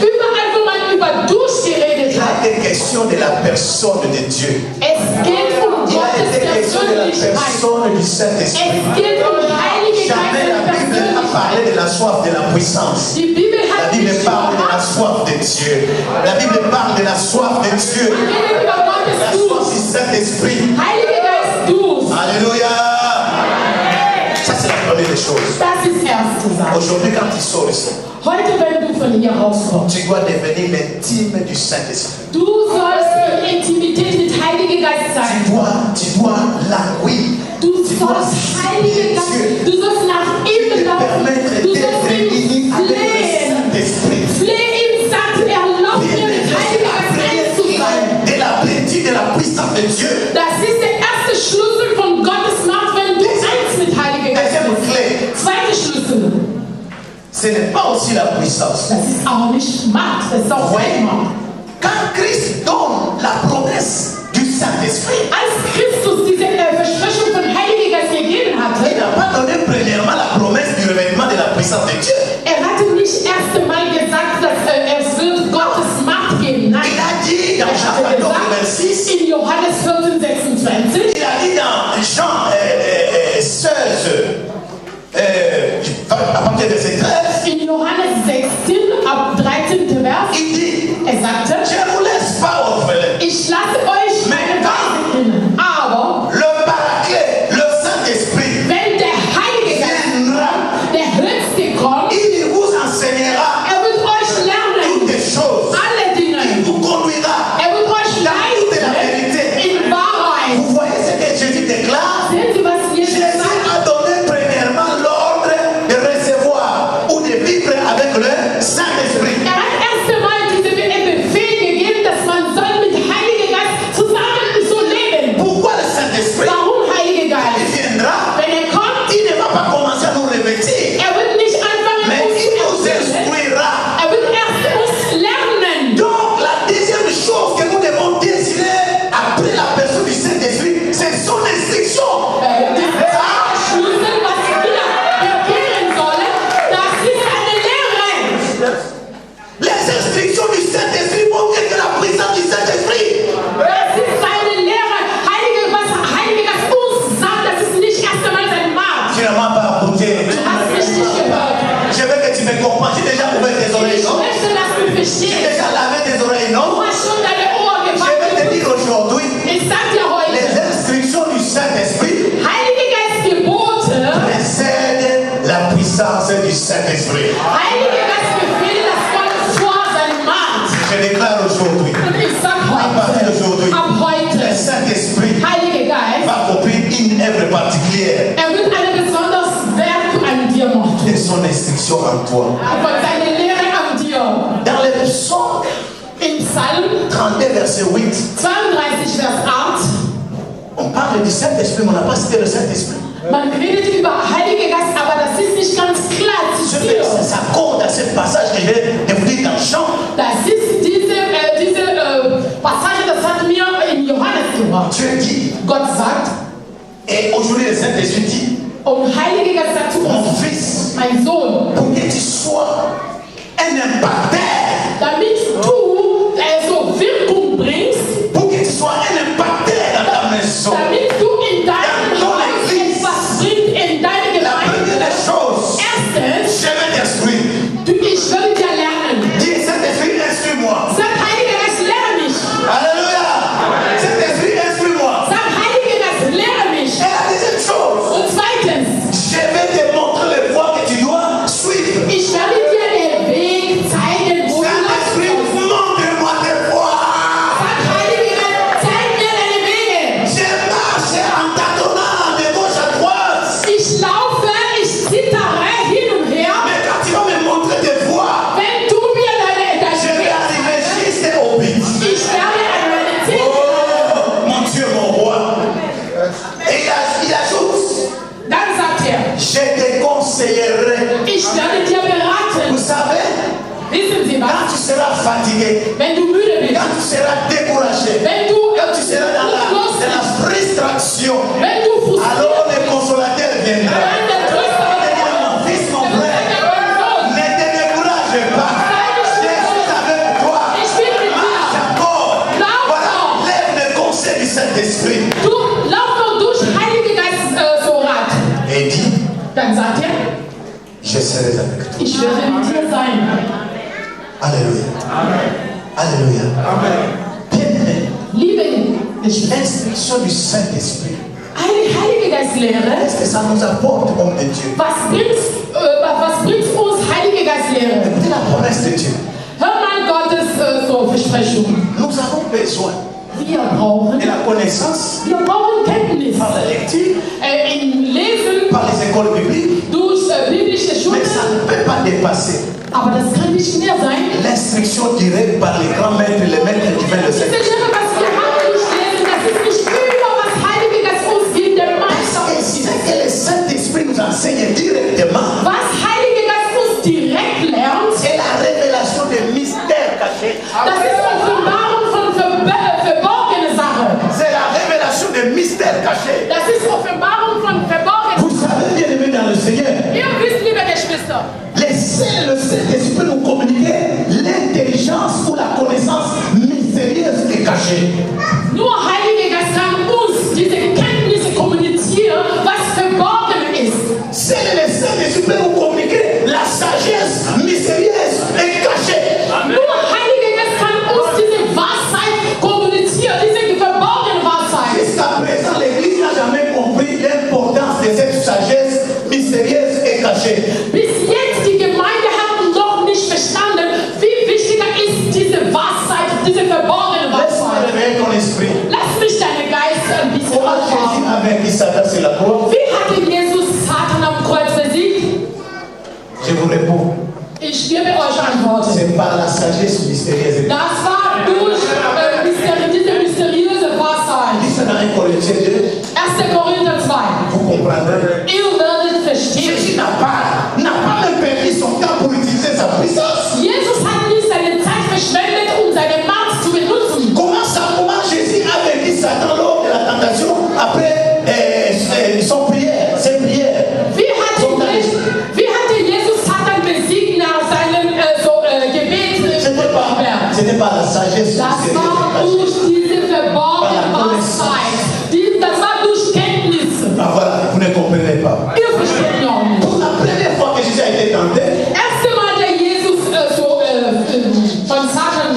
überall wo man über durchgeredet Il a hat, été question de la personne de Dieu. es geht um Il a Gottes été question de la Persönlichkeit. personne du Saint-Esprit. Es geht um Heilige Jamais la Geist Bible a Persönlichkeit. parlé de la soif de la puissance. Die Bibel La hat Bible nicht parle de la über Macht, soif de Dieu. La Bible parle de la soif de Dieu. redet über Gottes La soif Dus. du Saint-Esprit. Heilige Geist Dus. Alléluia. Ça c'est la première des choses. Das ist erste Sache. Aujourd'hui quand tu sors ici, Heute, wenn du von hier rauskommst, tu dois devenir l'intime du Saint-Esprit. du sollst in Intimität mit Heilige Geist sein. Tu dois languir. Du sollst Heilige Geist, du sollst nach ihm laufen. Du sollst ihn flehen. Fleh ihm, sagt er, lauf mir mit Heiliger Geist eins zu sein. De la plénitude de la puissance de Dieu. Das ist der erste Schlüssel von Gottes Macht, wenn du eins mit Heiliger Geist bist. Zweiter Schlüssel, Ce n'est pas aussi la puissance. das ist auch nicht Macht, das ist auch Macht. Quand Christ donne la promesse du Saint-Esprit, Als Christus diese Versprechung von Heiliger Geist gegeben il hatte, n'a pas donné premièrement la promesse du revêtement de la puissance de Dieu. er hatte nicht erst einmal gesagt, dass es wird Gottes Macht geben. Nein, Il a dit dans er Jean hatte 14, gesagt, 26, in Johannes 14, 26, il a dit dans Jean 16, à partir de verset 13, in Johannes 16, ab 13. Vers, il dit, er sagte, je ne vous laisse pas orphelin. ich lasse euch meine Weisungen, aber Le Paraclet, le Saint-Esprit, wenn der Heilige Geist, viendra, der Höchste kommt, il vous enseignera er wird euch lernen, toutes les choses. alle Dinge, Il vous conduira. er wird euch leiten in Wahrheit. Vous voyez ce que Jésus déclare? Sehen Sie, was Jesus Jésus sagt? a donné premièrement l'ordre de recevoir ou de vivre avec le Saint-Esprit. Er hat erst einmal diese Befehl gegeben, dass man soll mit Heiligen Geist zusammen so leben. Pourquoi le Saint-Esprit? Warum Heiliger Il Geist? viendra. Wenn er kommt, Il ne va pas commencer à nous revêtir, er wird nicht anfangen, mais uns il zu nous erziehen. instruira. Er wird erst uns lernen. Donc, la deuxième chose que nous devons désirer après la personne du Saint-Esprit, c'est son instruction. Die Schlüssel, was wir bekehren sollen, das ist eine Lehre. Les instructions du Saint-Esprit vont dire que la puissance du Saint-Esprit. Das ist seine Lehre. Was Heiliger Geist uns sagt, das ist nicht erst einmal sein Macht. Tu ne m'as pas écouté. Du hast mich nicht gehört. Je veux que tu me comprennes. J'ai déjà ouvert tes oreilles, Ich non? möchte, dass du J'ai verstehst. déjà lavé tes oreilles, Du non? hast schon deine Ohren Je vais te gewaschen. dire aujourd'hui, Ich sag dir heute, les instructions du Saint-Esprit Heilige Geist Gebote, précèdent la puissance du Saint-Esprit. Heilige Geist Befehle, das kommt vor seine Macht. Je déclare aujourd'hui, Und ich sag à partir heute, d'aujourd'hui, ab le heute, Saint-Esprit Heilige Geist, va accomplir une œuvre particulière er wird ein besonderes Werk an dir noch tun. de son instruction en toi. Von seiner Lehre an dir. Dans le psaume Im Psalm 32, verset 8, 32, Vers 8, on parle du Saint-Esprit, mais on n'a pas cité le Saint-Esprit. man redet über Heilige Geist, aber das ist nicht ganz klar zu spüren. Ça compte à ce passage que je vais de vous dire dans Jean. Das ist diese Passage, das hat mir in Johannes gebracht. Dieu dit, Gott sagt, et aujourd'hui le Saint-Esprit dit, und Heilige Geist sagt zu mon uns, fils, mein Sohn, pour que tu sois un impacteur, damit du so Wirkung bringst, pour que tu sois un impacteur dans ta maison. damit du in deinem Haus etwas bringst, in deine La première Gemeinde. des choses, Erstens, je vais t'instruire. ich will dir lernen. Dis Saint-Esprit, instruis-moi. Sag Heiliger Geist, lehre mich. Alléluia. Saint-Esprit, instruis-moi. Sag Heiliger Geist, lehre mich. Et la deuxième chose, Und zweitens, je vais te montrer les voies que tu dois suivre. ich werde dir den Weg zeigen, wo affliction, wenn du frustriert alors le consolateur viendra. wenn der Tröster Mon fils, mon frère, ne te décourage pas. Je suis avec toi. Ich bin mit dir. Marche encore. Lauf Voilà, noch. lève le conseil du Saint-Esprit. Du lauf doch durch Heilige Geist so Rat. Et dis, Dann sagt er, je serai avec toi. ich werde mit dir sein. Alléluia. Alléluia. Bien-aimé, Liebe Geschwister, l'instruction du Saint-Esprit, eine Heilige Geistlehre, qu'est-ce que ça nous apporte, homme de Dieu? was bringt uns Heilige Geistlehre? Écoutez la promesse de Dieu. Hör mal Gottes so Versprechung. Nous avons besoin Wir brauchen de la connaissance Kenntnis par la lecture, im Lesen par les écoles bibliques, durch biblische mais Schulen, ça ne peut pas dépasser aber das kann nicht mehr sein. l'instruction directe par les grands maîtres, les maîtres qui viennent le Diese Saint-Esprit. Lehre, was wir haben durchlesen, das ist nicht über was Heilige Geist uns gibt, der Meister Et uns gibt. ce que le Saint-Esprit nous enseigne directement, Was Heilige Geist uns direkt lernt, c'est la révélation des mystères cachés. das ist Offenbarung von verborgenen Sachen. C'est la révélation des mystères cachés. Das ist Offenbarung von verborgenen Vous savez, bien aimé dans le Seigneur, Ihr wisst, liebe Geschwister, le Saint-Esprit nous communiquer l'intelligence ou la connaissance mystérieuse et cachée. nur Heilige Geist kann uns diese Kenntnisse kommunizieren, was verborgen ist. C'est le Saint-Esprit nous communiquer la sagesse mystérieuse et cachée. Nur Heilige Geist kann uns diese Wahrheit kommunizieren, diese verborgene Wahrheit. Jusqu'à présent, l'Église n'a jamais compris l'importance de cette sagesse mystérieuse et cachée. Bis jetzt die Gemeinde hat noch nicht verstanden, wie wichtiger ist diese Wahrheit, diese verborgene Laisse-moi Wahrheit. réveiller ton esprit. Lass mich deine Geist ein bisschen Comment Jésus aufbauen. a vaincu Satan sur la croix? Wie hatte Jesus Satan am Kreuz besiegt? Je vous réponds. Ich gebe euch Antworten. C'est par la sagesse mystérieuse. Das war durch diese mysteriöse Wahrheit. Lisez dans 1 Corinthiens 2, 1. Korinther 2. vous comprendrez. Ihr werdet verstehen. Jésus n'a pas même perdu son temps pour utiliser sa puissance. Jesus hat nicht seine Zeit verschwendet, um seine Macht zu benutzen. Comment Jésus a vaincu Satan lors de la tentation après ses prières? Wie hatte Jesus Satan besiegt nach seinem Gebet? C'était pas la sagesse. Das war durch diese verborgene Wahrheit. Das war durch Kenntnisse. Ah voilà, vous ne comprenez pas. Ihr versteht noch nicht. Pour la première fois que Jésus a été tenté, Erste Mal, der Jesus von Satan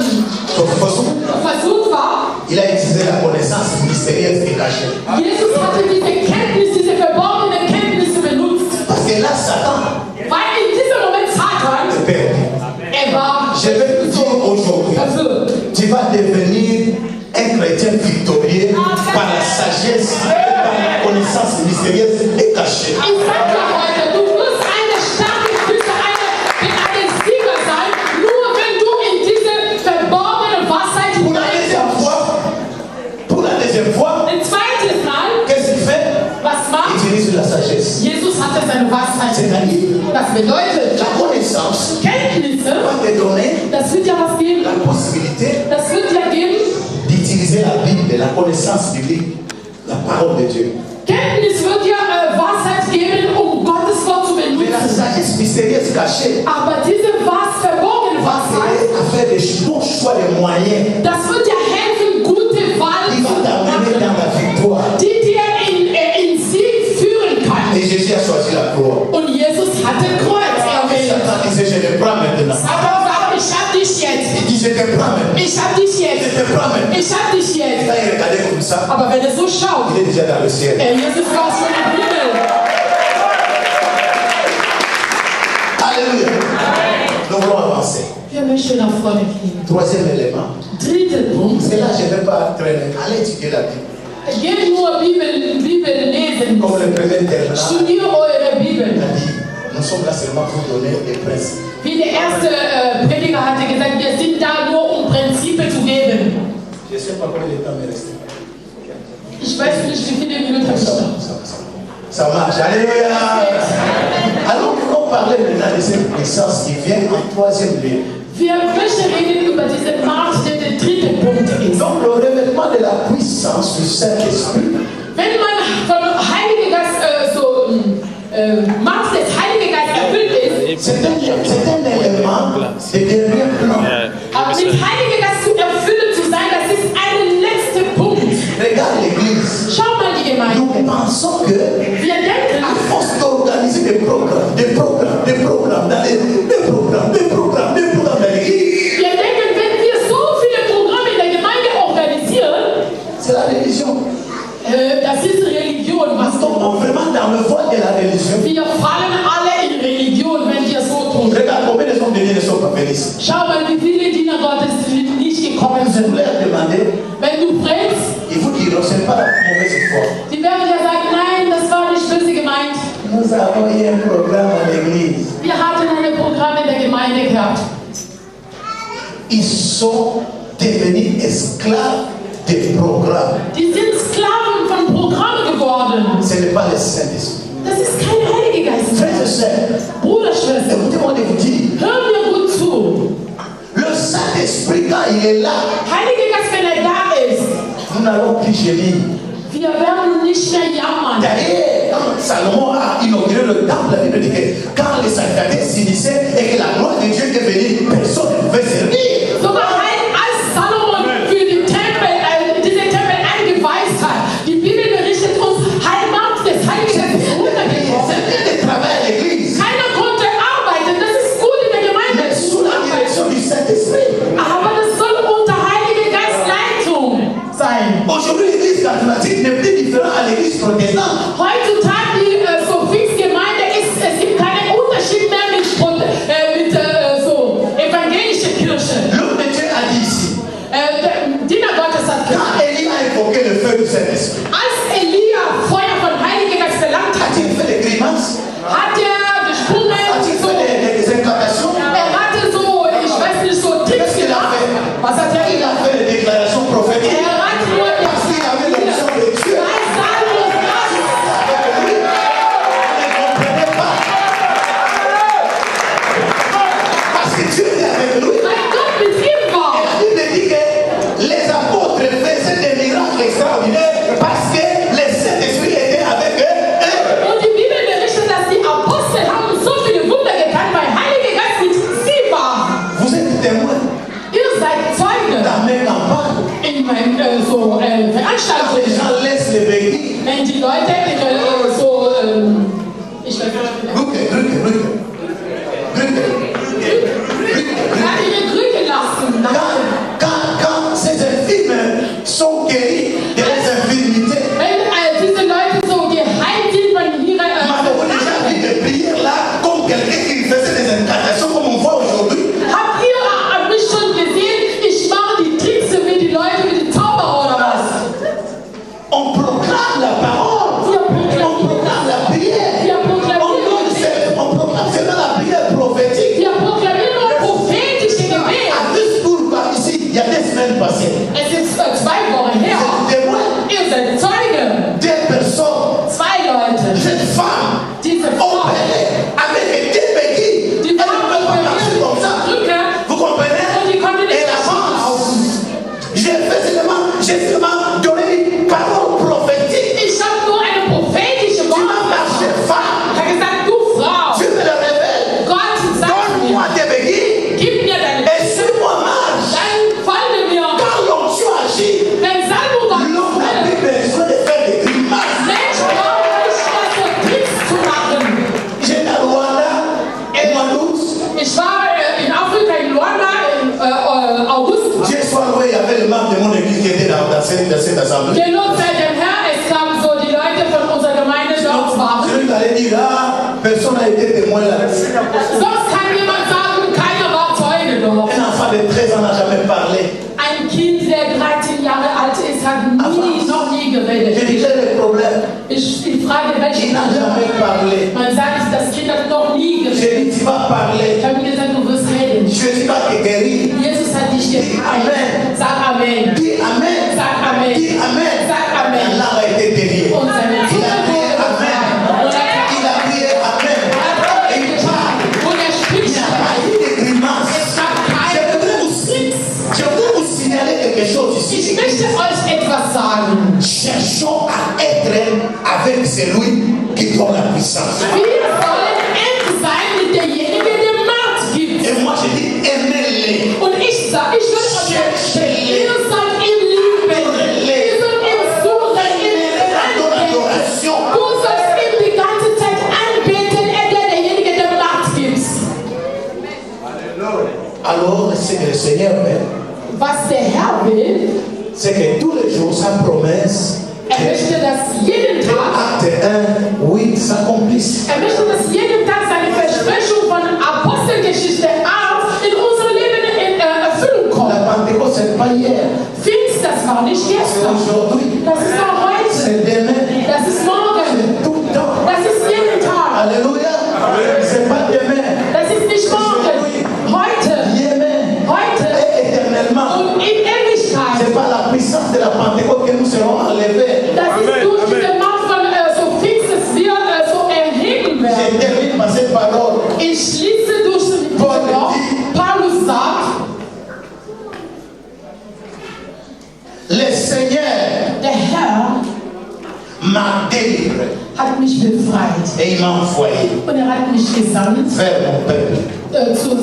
versucht war, il a utilisé la connaissance mystérieuse et cachée. Jesus hatte diese Kenntnis, diese verborgene Kenntnisse benutzt. Parce que là, Satan Weil in diesem Moment Satan, est perdu. war Je vais te dire aujourd'hui, verwirrt. tu vas devenir un chrétien victorieux par la sagesse et par la connaissance mystérieuse et cachée. Ich sag dir heute, du wirst eine starke Küche, eine Sieger sein, nur wenn du in diese verborgene Wahrheit Pour la deuxième fois, Ein zweites Mal, qu'est-ce qu'il fait? was Il macht? utilise la sagesse. Jesus hatte seine Wahrheit. C'est-à-dire, Das bedeutet, la connaissance Kenntnisse, va te donner das wird ja was geben. la possibilité Das wird ja geben. d'utiliser la Bible, la connaissance biblique, la parole de Dieu. Kenntnis wird ja Wahrheit geben, um Gottes Wort zu Mais la benutzen. sagesse mystérieuse cachée Aber diese verborgene va Wahrheit, t'aider à faire des bons choix, des moyens das wird dir helfen, gute Wahl qui zu vont t'amener machen, dans la victoire. die dir in Sieg führen kann. Et Jésus a choisi la croix. Und Jesus hat den Kreuz erwählt. Satan disait, je te prends maintenant. Satan sagt, ich hab dich jetzt. Il dit, je te prends maintenant. Ich hab dich Je jetzt. te prends maintenant. Ich hab dich jetzt. Quand il regardait comme ça, Aber wenn er so schaut, il est déjà dans le ciel. Jesus war schon im Himmel. Alléluia. Nous voulons avancer. Wir möchten nach vorne gehen. Troisième élément. Dritter Punkt. Parce que là, je ne vais pas traîner. Allez étudier la Bible. Geht nur Bibel lesen. Comme le premier terminal Studiert eure Bibel. a dit, nous sommes là seulement pour donner des principes. Wie der erste Prediger hatte gesagt, wir sind da nur, um Prinzipien zu geben. Je ne sais pas combien de temps il me reste. Ich weiß nicht, wie viele Minuten habe ich noch. Ça marche. Alléluia. Alors, nous allons parler maintenant de cette puissance qui vient en troisième lieu. Wir möchten reden über diese Macht, der der dritte Punkt ist. Donc, le revêtement de la puissance du Saint-Esprit Wenn man vom Heiligen Geist Macht des Heiligen Geist erfüllt ist, c'est un élément de dernier plan. aber mit Heiligen Geist zu erfüllen zu sein, das ist ein letzter Punkt. Regarde l'église. Schau mal die Gemeinde. Nous pensons que Wir denken, à force d'organiser des programmes dans l'église, wir denken, wenn wir so viele Programme in der Gemeinde organisieren, c'est la religion. das ist Religion. Nous tombons vraiment dans le voile de la religion. Wir fallen alle in Religion, wenn wir so tun. Regarde combien de hommes de Dieu ne sont pas venus. Schau mal, wie viele Diener Gottes nicht gekommen Je sind. voulais leur demander, Wenn du fragst, il vous diront, ce n'est pas la mauvaise foi. die werden ja sagen, nein, das war nicht böse gemeint. Nous avons eu un programme à l'église. Wir hatten ein Programm in der Gemeinde gehabt. Ils sont devenus esclaves des programmes. Die sind Sklaven von Programmen geworden. Ce n'est pas le Saint-Esprit. Das ist kein Heiliger Geist. Frères et sœurs, Bruder, Schwester, écoutez-moi de vous dire, hör mir gut zu. le Saint-Esprit, quand il est là, Heiliger Geist, wenn er da ist, nous n'allons plus gémir. wir werden nicht mehr jammern. D'ailleurs, quand Salomon a inauguré le temple, la Bible dit que quand les sacrificateurs s'initiaient et que la gloire de Dieu était venue, personne ne pouvait servir. Sogar als Salomon für die diese Tempel eingeweist hat, die Bibel berichtet uns, Heimat des Heiligen Geistes ist runtergekommen. C'est bien de travailler à l'église, Keiner konnte arbeiten, das ist gut in der Gemeinde. mais sous la direction du Saint-Esprit. Aber das soll unter Heiliger Geist Leitung sein. Aujourd'hui, l'église charismatique n'est plus différente à l'église protestante. Heutzutage die Pfingstgemeinde es gibt keinen Unterschied mehr mit so evangelische Kirche. L'homme de Dieu a dit ici, Diener Gottes hat gesagt, quand Élie a évoqué le feu du Saint-Esprit, als Elia Feuer von Heiligen Geist verlangt hat, a-t-il fait des grimaces? hat er gesprungen, A-t-il so, fait des incantations? hatte so, ich weiß nicht, so Tricks gemacht. Was hat er Il a gemacht? fait des déclarations prophétiques. Hat nur Parce qu'il avait l'onction de Dieu. weil Salomon das On ne comprenait pas. Parce que Dieu est avec lui. weil Gott mit ihm war. Et la Bible dit que les apôtres faisaient des miracles extraordinaires parce que le Saint-Esprit était avec eux. Und die Bibel berichtet, dass die Apostel haben so viele Wunder getan, weil Heiliger Geist mit sie war. Vous êtes témoins Ihr seid Zeuge dans mes campagnes. in meinen Quand les Veranstaltungen. gens laissent les béquilles, Wenn die Leute ich weiß nicht, Brücke. ihre Krüge lassen. Quand ces infirmes sont guéris de leurs infirmités, Wenn diese Leute so geheilt sind von ihrer m'avez-vous déjà vu des prières là comme quelqu'un qui faisait des incantations comme on voit aujourd'hui? Habt ihr mich schon gesehen? Ich mache die Tricks wie die Leute mit den Zauberer oder was? On proclame la parole, on proclame la prière, on proclame seulement la prière prophétique. Wir proklamieren nur prophetische Gebet. À Duisburg, par ici, il y a des semaines passées, Es ist 2 Wochen her. témoins, Ihr seid Zeuge. des personnes, 2 Leute. jeunes femmes, Diese Frau, opérées avec des béquilles. die Elles ne waren peuvent pas marcher comme ça. Krücke Vous comprenez? und die konnten Et nicht la laufen. France, j'ai seulement donné une parole prophétique. Ich habe nur eine prophetische Tu m'as Wort. marché femme. Ich habe gesagt, du Frau, Dieu me le révèle. Gott sagt Donne-moi mir, tes béquilles gib mir deine et suis-moi marche. dann folge mir. Quand l'onction agit, Wenn Salmo l'homme n'a plus besoin de faire des grimaces. Mensch braucht nicht mehr so Tricks zu machen. J'étais à Rwanda au mois d'août. Ich war in Afrika, in Luanda im August. Dieu soit loué, il y avait le membre de mon église qui était dans cette assemblée. Gelobt sei dem Herrn, es kamen so die Leute von unserer Gemeinde dort waren. Je lui allais dire, ah, personne n'a été témoin là. Sonst kann jemand sagen, keiner war Zeuge dort. Un enfant de 13 ans n'a jamais parlé. Ein Kind, der 13 Jahre alt ist, hat noch nie Je geredet. disais le problème. Ich frage, welche Il n'a jamais parlé. Man sagt, das Kind hat noch nie Je geredet. dis, tu vas parler. Ich habe mir gesagt, du wirst reden. Je dis, vas te guérir. Jesus hat dich geheilt. Amen. Sag Amen. Dis Amen. Sag Amen. Dis Amen. Sag La Amen. langue a été déliée. Und seine Il a prié Amen. Il a prié Amen. Il parle. Und er Il spricht. n'y a pas eu de grimace. Es gab keine Je voudrais vous signaler quelque chose. sagen. Cherchons à être avec celui qui donne la puissance. Wir sollen eng sein mit derjenige, der Macht gibt. Et moi je dis aimez-les. Und ich sage, ich würde euch sagen, ihr sollt ihn lieben. Ihr sollt ihn suchen, ihn anbeten. Du sollst ihm die ganze Zeit anbeten, derjenige, der Macht gibt. Alors ce que le Seigneur veut, Was der Herr will, c'est que tous les jours sa promesse, möchte, dass jeden Tag, acte 1, 8 s'accomplisse. möchte, dass jeden Tag seine Versprechung von Apostelgeschichte 8 in unserem Leben in Erfüllung kommt. La Pentecôte, ce n'est pas hier, Pfingst, das war nicht c'est gestern. aujourd'hui, Das ist auch heute. c'est demain, Das ist morgen. c'est tout le temps. Das ist jeden Tag. Alléluia. C'est pas demain, Das ist nicht morgen. Heute. demain Heute. et éternellement. Und in Ewigkeit. C'est par la puissance de la Pentecôte que nous serons enlevés. Das ist durch diese Macht von so Pfingst, dass wir so erheben Je werden. termine par cette parole. Ich schließe durch diese Wort. Paulus sagt, Le Seigneur der Herr m'a délivré hat mich befreit. et il m'a envoyé Und er hat mich gesandt vers mon peuple zu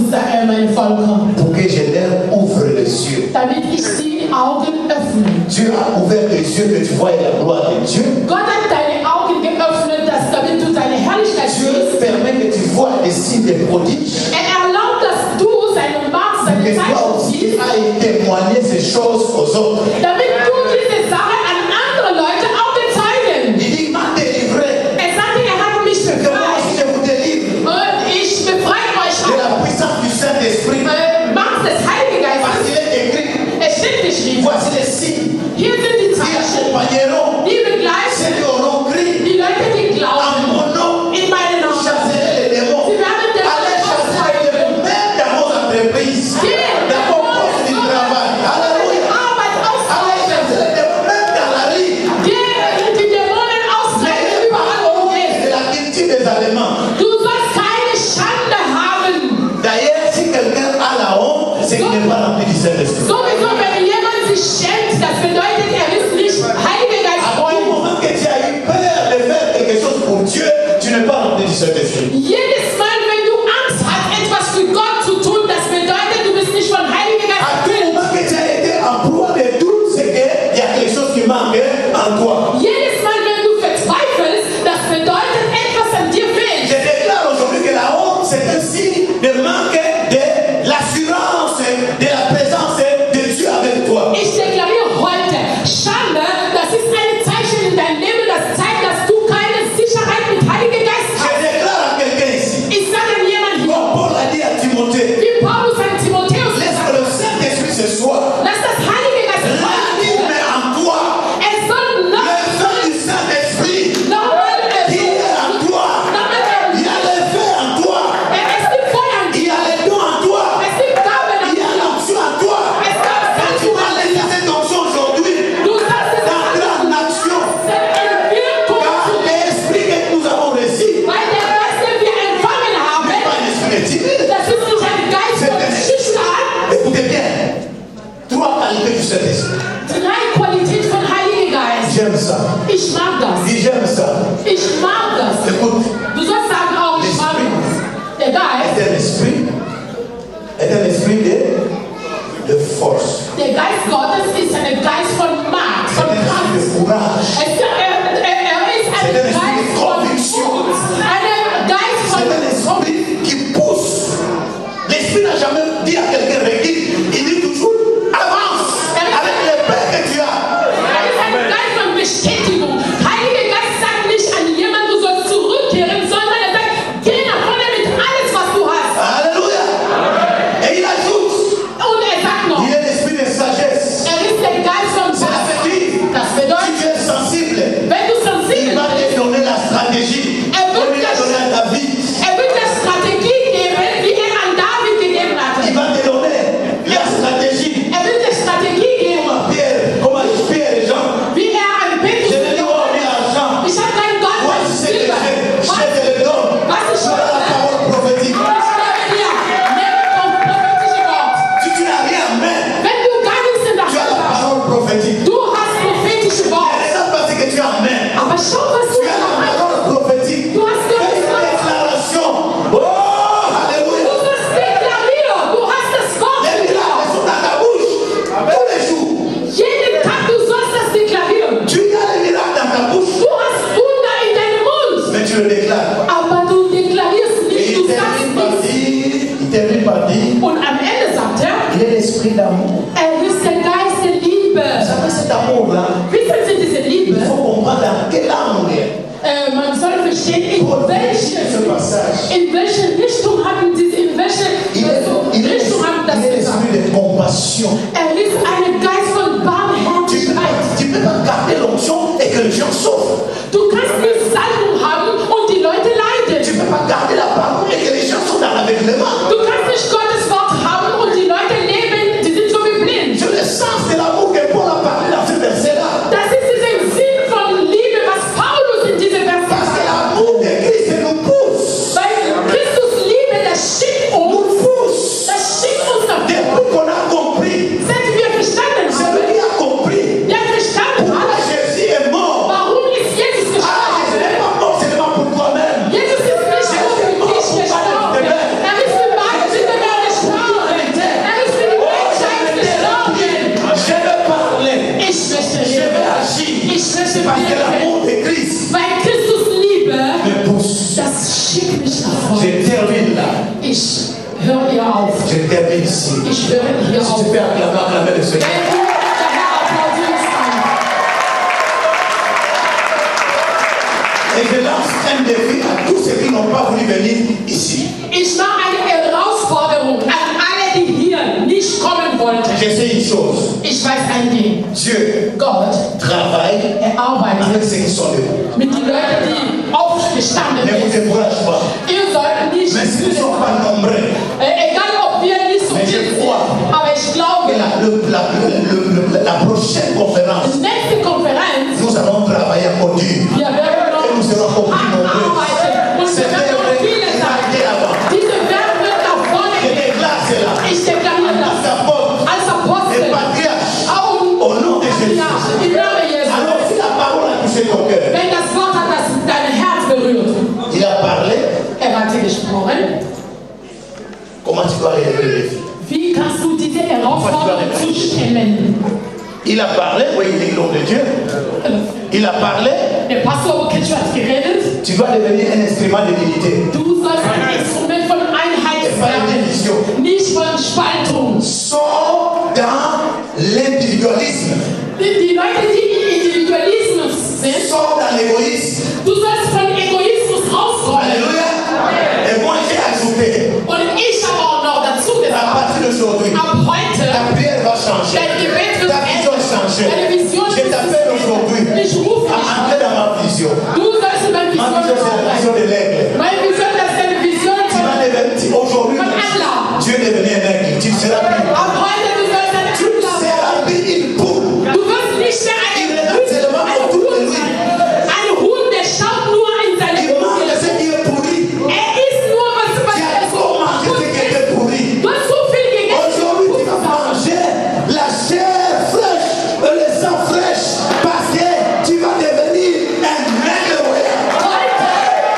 meinen Völkern, pour que je leur ouvre les yeux. damit ich die Augen öffne. Dieu a ouvert les yeux que tu vois la gloire de Dieu. Gott hat deine Augen geöffnet, damit du seine Herrlichkeit Dieu siehst. permet que tu vois des signes, des prodiges. Er erlaubt, dass du seine Macht, Que seine toi Zeichen aussi siehst, ailles témoigner ces choses aux autres. damit du diese Sache an andere Leute auch bezeugen. Il dit, il m'a délivré. Er sagte, er hat mich Que moi befreit. aussi je vous délivre Und ich befreie euch de auch. la puissance du Saint-Esprit. Macht des Heiligen Parce Geistes. qu'il est écrit, Es steht geschrieben. voici les signes Hier sind die qui Zeichen, accompagneront die begleiten ceux qui auront crié die Leute, die en glauben mon nom. in meinen Namen. Chasser les démons. Sie werden den Allez chasser les démons, même dans vos entreprises, dans vos postes du travail. Alléluia. Arbeit Allez austreiben. chasser les démons, même dans la rue. Die Dämonen austreiben, N'ayez pas überall wo du honte gehst. de la culture des Allemands. Du sollst keine Schande haben. D'ailleurs, si quelqu'un a la honte, c'est qu'il n'est pas rempli du Saint-Esprit. Sowieso, wenn jemand sich schämt, das bedeutet, er ist nicht Heiliger Geist À tout freundlich. moment que tu as eu peur de faire quelque chose pour Dieu, tu n'es pas rempli du Saint-Esprit. Jedes Mal, wenn du Angst hast, etwas für Gott zu tun, das bedeutet, du bist nicht von Heiliger Geist À tout erfüllt. moment que tu as été en proie de doute, c'est qu'il y a quelque chose qui manque en toi. Jedes Mal, wenn du verzweifelst, das bedeutet, etwas an dir fehlt. Je déclare aujourd'hui que la honte, c'est un signe de manque de l'assurance de la présence de Dieu avec toi. Ich deklariere heute, Schande, das ist ein Zeichen in deinem Leben, das zeigt, dass du keine Sicherheit mit Heiligen Geist Je hast. déclare à quelqu'un ici, Ich sage jemand hier, comme Paul a dit à Timothée, wie Paulus an Timotheus laisse gesagt que le hat, Saint-Esprit ce soir lass das Heilige Geist ranime en toi es soll le feu du Saint-Esprit nochmal qui est en toi. Il y a le feu en toi. es gibt Feuer an Il y dir, a les dons en toi. es gibt Gaben an Il y a dir, l'onction en toi. es gibt Quand tu vas laisser cette onction aujourd'hui du sollst es d'entrer en action, in Wirkung car tun, l'esprit que nous avons reçu weil der Geist, den wir empfangen n'est haben, pas un esprit de timide. das ist nicht ein Geist von Schüchtern. Écoutez bien, trois qualités du Saint-Esprit. Drei Qualitäten von Heiligen Geist. J'aime ça. Ich mag das. Dis j'aime ça. Ich mag das. Écoute, Du sollst sagen auch, ich mag das. Der Geist, est un esprit de force. der Geist Gottes ist ein Geist von Macht, C'est von un Kraft. esprit de courage. Er ist ein Geist von Mut, ein Geist C'est un von esprit qui pousse. L'esprit n'a jamais dit à quelqu'un recule. Il dit toujours avance avec le paix que tu as. Er ist ein Geist von Bestätigung. Heiliger Geist sagt nicht an jemanden, du sollst zurückkehren, sondern er sagt, geh nach vorne mit alles, was du hast. Alléluia. Et il ajoute, Und er sagt noch, il est l'esprit de sagesse. er ist der Geist von Ça veut Weisheit. dire, Das si bedeutet, tu es sensible tu amènes. Aber schau, was Tu du as la machst. parole prophétique. Du hast Fais Gottes une Wort. déclaration. Oh, alléluia. Du wirst deklarieren. Du hast das Wort. Les miracles sont dans ta bouche tous les jours. Jeden Tag, du sollst das deklarieren. Tu as les miracles dans ta bouche, Du hast Wunder in deinem Mund. mais tu le déclares. Aber du deklarierst Et nicht, du sagst nichts. il termine par dire, Und am Ende sagt er, il est l'esprit d'amour. ist der Geist der Liebe. Vous savez, cet amour-là, Wissen Sie diese Liebe? il faut comprendre dans quelle âme on est. Man soll verstehen, Pour vérifier ce passage. in welche Richtung haben diese, in welche Richtung haben das il est gesagt. l'esprit de compassion. Ist ein Geist von Barmherzigkeit. Tu peux pas garder l'onction et que les gens souffrent. Du kannst nicht Salbung haben und die Leute leiden. Tu peux pas garder la parole et que les gens sont dans l'aveuglement. Du kannst nicht Gottes Wort haben und die Leute leben, die sind so wie blind. C'est le sens de l'amour que Paul a parlé dans ce verset-là. Das ist dieser Sinn von Liebe, was Paulus in diesem Vers Parce que sagt. l'amour de Christ nous pousse. Weil Christus Liebe, das schickt uns, Nous pousse. das schickt uns nach vorne. Depuis qu'on a compris, Seit wir verstanden c'est haben, lui qui a compris. der verstanden Pourquoi hat, Jésus est mort? warum ist Jesus Ah, Jésus n'est gestorben? pas mort seulement pour toi-même. Jesus ist nicht nur für dich gestorben. Ist für meine Sünder gestorben. Ist für die Menschheit gestorben. Je veux parler. Ich möchte Je veux reden. agir. Ich möchte Parce que wirken. l'amour de Christ Weil Christus Liebe, me pousse. das schickt mich nach vorne. Je termine là. Ich höre hier auf. Je termine ici. Ich höre hier Si auf. tu peux acclamer le Wenn Seigneur. du der Herr applaudierst, Et je lance un défi à tous ceux qui n'ont pas voulu venir ici. ich mache eine Herausforderung an alle, die hier nicht kommen wollten. Je sais une chose. Ich weiß ein Ding. Dieu Gott, travaille arbeitet avec ceux qui sont debout. mit den Leuten, die aufgestanden Ne vous sind. décourage pas. Ihr sollt nicht, Mais s'ils ne sont pas nombreux, egal ob wir nicht so Mais je viel sind, crois aber ich glaube, la prochaine conférence, die nächste Konferenz, nous allons travailler encore dur. wir werden noch Et nous serons encore plus hart nombreux. arbeiten und wir C'était werden noch vrai viele qui sein. a été avant. Diese Welt wird nach vorne Je gehen. déclare cela. Ich deklariere Als das apôtre als et Apostel. patriarche, Und au nom de Jésus. ja, im Namen Jesu. Alors si la parole a touché ton cœur, Wenn das Wort hat das dein Herz berührt, il a parlé, hat gesprochen, comment tu dois relever le défi? wie kannst du diese Herausforderung zustellen? Il a parlé, oui, il est l'homme de Dieu. Il a parlé, Der Pastor Ketsch hat geredet, tu vas devenir un instrument de dignité. du sollst ein Instrument von Einheit Et pas une werden, division. nicht von Spaltung. Sors dans l'individualisme. Die Leute, die im Individualismus sind, Sors dans l'égoïsme. du sollst von Egoismus rauskommen. Alléluia. Et moi j'ai ajouté, Und ich habe auch noch dazu à gesagt, partir d'aujourd'hui, ab heute, ta prière va changer. dein Gebet wird Ta vision changer. deine Vision Je t'appelle aujourd'hui Ich rufe à dich. entrer dans ma vision. Du sollst in meine Ma Vision vision, c'est la vision kommen. de l'aigle. Meine Vision, das ist eine Vision Tu vas von devenir, aujourd'hui, Von Allah. Dieu est devenu un aigle. Tu seras plus. ab heute, du sollst eine Tu seras plus une poule. Du wirst nicht mehr Il regarde seulement autour de lui. ein Huhn, der schaut nur in seine Il mange Bude. ce qui est pourri. Isst nur, was Tu as trop mangé ce qui était pourri. Du hast so viel gegessen. Aujourd'hui, tu vas manger la chair fraîche et le sang fraîche parce que tu vas devenir un aigle royal. Heute,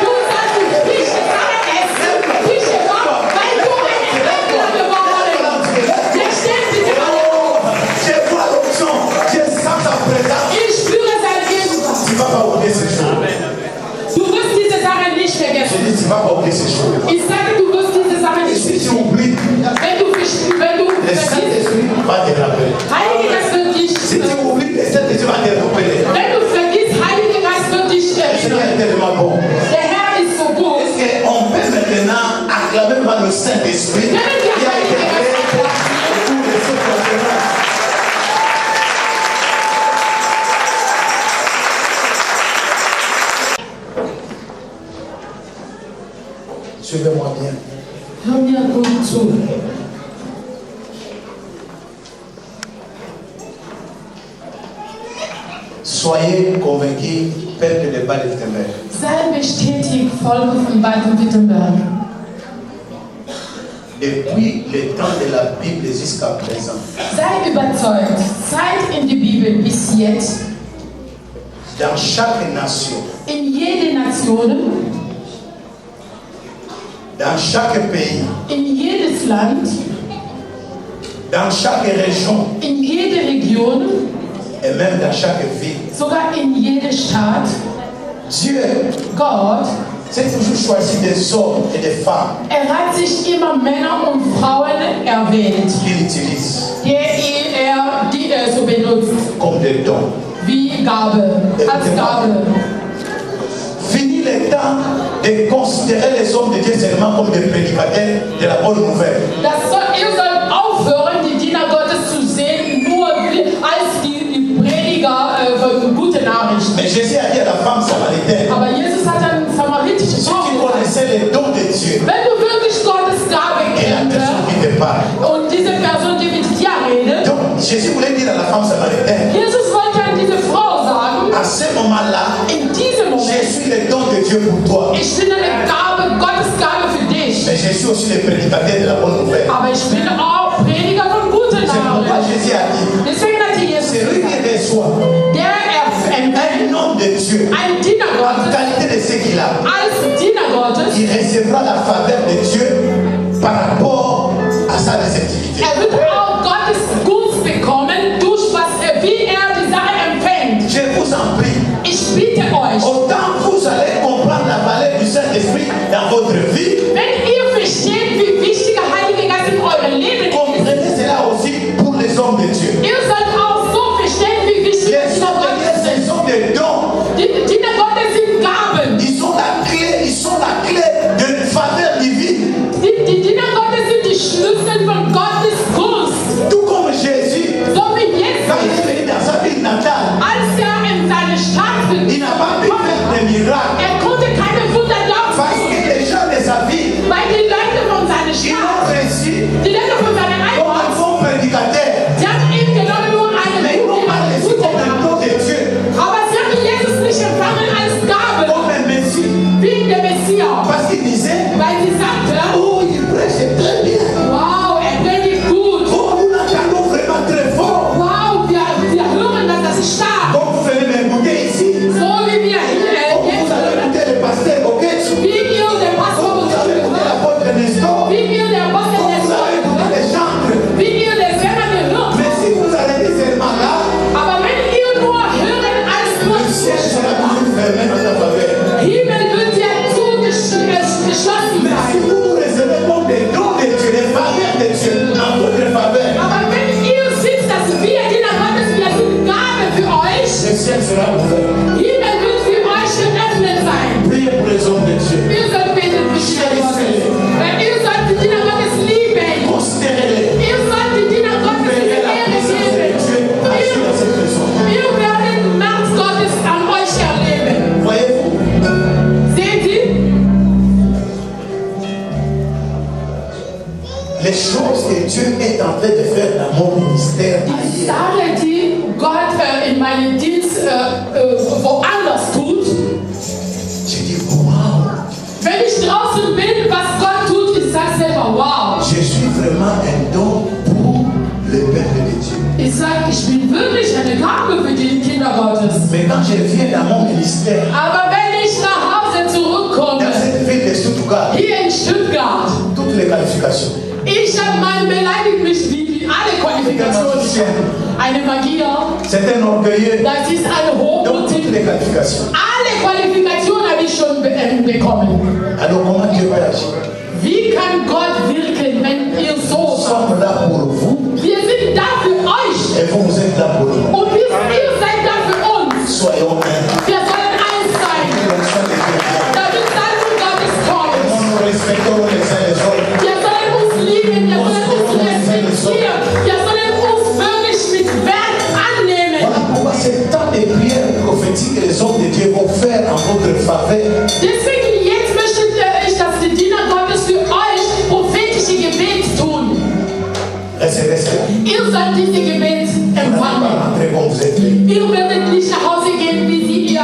du sollst die frische Sache essen, frische Wort, weil du ein Engel geworden bist. Der steht in der Hand. Oh, je vois l'option, je sens ta présence. Ich spüre seine Gegenwart. Tu vas pas oublier ces choses. Du wirst diese Sache nicht Je vergessen. dis, tu vas pas oublier ces choses. Ich sage, du wirst diese Sache Et nicht si tu vergessen. oublies, Wenn du le vergisst, Saint-Esprit va te rappeler. Heiliger Geist wird dich, Si tu oublies, le Saint-Esprit va te rappeler. wenn du vergisst, Heiliger Geist wird dich Le Seigneur erinnern. est tellement bon. Der Herr ist so gut. Est-ce qu'on peut maintenant acclamer par le Saint-Esprit qui a été créé pour de cette conférence? Suivez-moi bien. Hör mir gut zu. Soyez convaincus, peuple de Baden-Württemberg. Sei bestätigt, Volk von Baden-Württemberg. Depuis le temps de la Bible jusqu'à présent, Sei überzeugt, Zeit in die Bibel bis jetzt, dans chaque nation, in jede Nation, dans chaque pays, in jedes Land, dans chaque région in jede Region, et même dans chaque ville. sogar in jede Stadt, Dieu Gott, s'est toujours choisi des hommes et des femmes hat sich immer Männer und Frauen erwählt, qu'il utilise die er so benutzt, comme des dons. wie Gabe, als Gabe. Fini le temps de considérer les hommes de Dieu seulement comme des prédicateurs de la bonne nouvelle. Ihr sollt aufhören, die Diener Gottes zu sehen, nur als die Prediger von guten Nachrichten. Mais Jésus a dit à la femme samaritaine, Aber Jesus hat ein samaritisches si Frau tu gesagt, connaissais les dons de Dieu wenn du wirklich Gottes Gabe et la kennst personne qui te parle. und diese Person, die mit dir redet, Donc Jésus voulait dire à la femme samaritaine, Jesus wollte an diese Frau sagen, à ce moment-là, in diesem je Moment, suis le don de Dieu pour toi. ich bin eine Gabe, Gottes Gabe für dich. Mais je suis aussi le prédicateur de la bonne nouvelle. Aber ich bin auch Prediger von guten C'est pourquoi Nachrichten. Jésus a dit, Deswegen hat Jesus celui qui gesagt, reçoit der un nom de Dieu, ein Diener en Gottes, qualité de ce qu'il a, als Diener Gottes, il recevra la faveur de Dieu par rapport à sa réceptivité. wird auch Gottes Gunst bekommen, durch wie die Sache empfängt. Je vous en prie, Ich bitte euch, autant vous allez comprendre la valeur du Saint-Esprit dans votre vie, wenn ihr versteht, wie wichtig der Heilige Geist in eurem Leben ist, comprenez cela aussi pour les hommes de Dieu. ihr sollt auch so verstehen, wie wichtig Les Diener hommes de Gottes Dieu, sind. ce sont des dons. Die Diener Gottes sind Gaben. Ils sont la clé de la faveur divine. Die Diener Gottes sind die Schlüssel von Gottes Gunst. Tout comme Jésus, So wie Jesus, quand il est venu dans sa ville natale, als in seine Stadt il n'a pas pu faire de miracles konnte keine Wunder parce laufen, que les gens de sa ville, weil die Leute von seiner ils Stadt, l'ont reçu die Leute von seiner comme un Heimat, bon prédicateur. die haben ihn genommen nur Mais ils n'ont pas eine reçu gute comme un Gabe. don de Dieu, Aber sie haben Jesus nicht empfangen als Gabe, comme un Messie. wie der Messias. Parce qu'il disait, Weil sie sagte, oh, il prêche très bien. wow, predigt gut. Oh, nous l'entendons vraiment très fort. Wow, wir hören, dass das ist stark. Comme vous venez m'écouter ici, So wie wir comme vous jetzt allez hören. écouter le pasteur Oketsu, Wie ihr der Pastor comme vous uns allez écouter hört. l'apôtre Nestor, Wie ihr der Apostel comme des vous allez écouter hört. les chantres. Wie ihr der Sänger gehört. Mais si vous arrêtez seulement là, Aber wenn ihr nur hören als nur le ciel sera toujours fermé dans ta faveur. Himmel wird ja zugeschlossen Mais si sein. vous vous recevez comme des dons de Dieu, des faveurs de Dieu, en votre faveur, Aber wenn ihr seht, dass wir Diener Gottes, wir sind Gabe für euch, le ciel sera ouvert. Himmel wird für euch geöffnet sein. Priez pour les hommes de Dieu. Ihr sollt beten für Diener Gottes. Ihr sollt die Diener Gottes lieben. Considérez-les. Ihr sollt die Diener Gottes Veillez la Ehre présence de geben. Dieu agir dans cette maison. Wir werden Macht Gottes an euch erleben. Voyez-vous, Seht ihr? les choses que Dieu est en train de faire dans mon ministère Die ailleurs, Sache, die Gott in meinem Dienst woanders tut, je dis waouh, wenn ich draußen bin, was Gott tut, ich sage selber, wow. je suis vraiment un don pour le peuple de Dieu. Ich sage, ich bin wirklich eine Gabe für die Kinder Gottes. Mais quand je viens dans mon ministère, Aber wenn ich nach Hause zurückkomme, dans cette ville de Stuttgart, hier in Stuttgart, toutes les qualifications, man beleidigt mich wie alle Qualifikationen. Eine Magier, c'est un orgueilleux, das ist eine donc toutes Hochmutige. les qualifications. Alle Qualifikationen habe ich schon bekommen. Alors comment Dieu va agir? Wie kann Gott wirken, wenn ihr Nous so seid? sommes là pour vous Wir sind da für euch et vous êtes là pour nous. und ihr seid da für uns. Soyons un. Wir sollen eins sein, damit Salbung Gottes kommt. Nous respectons les uns les autres. Wir sollen uns lieben, wir sollen uns respektieren, wir sollen uns wirklich mit Wert annehmen. Voilà pourquoi c'est tant de prières prophétiques que les hommes de Dieu vont faire en votre faveur. Deswegen jetzt möchte ich, dass die Diener Gottes für euch prophetische Gebet tun. Recevez cela. Ihr sollt diese Gebet Vous n'allez empfangen. pas rentrer comme vous êtes venu. Ihr werdet nicht nach Hause gehen, wie sie hier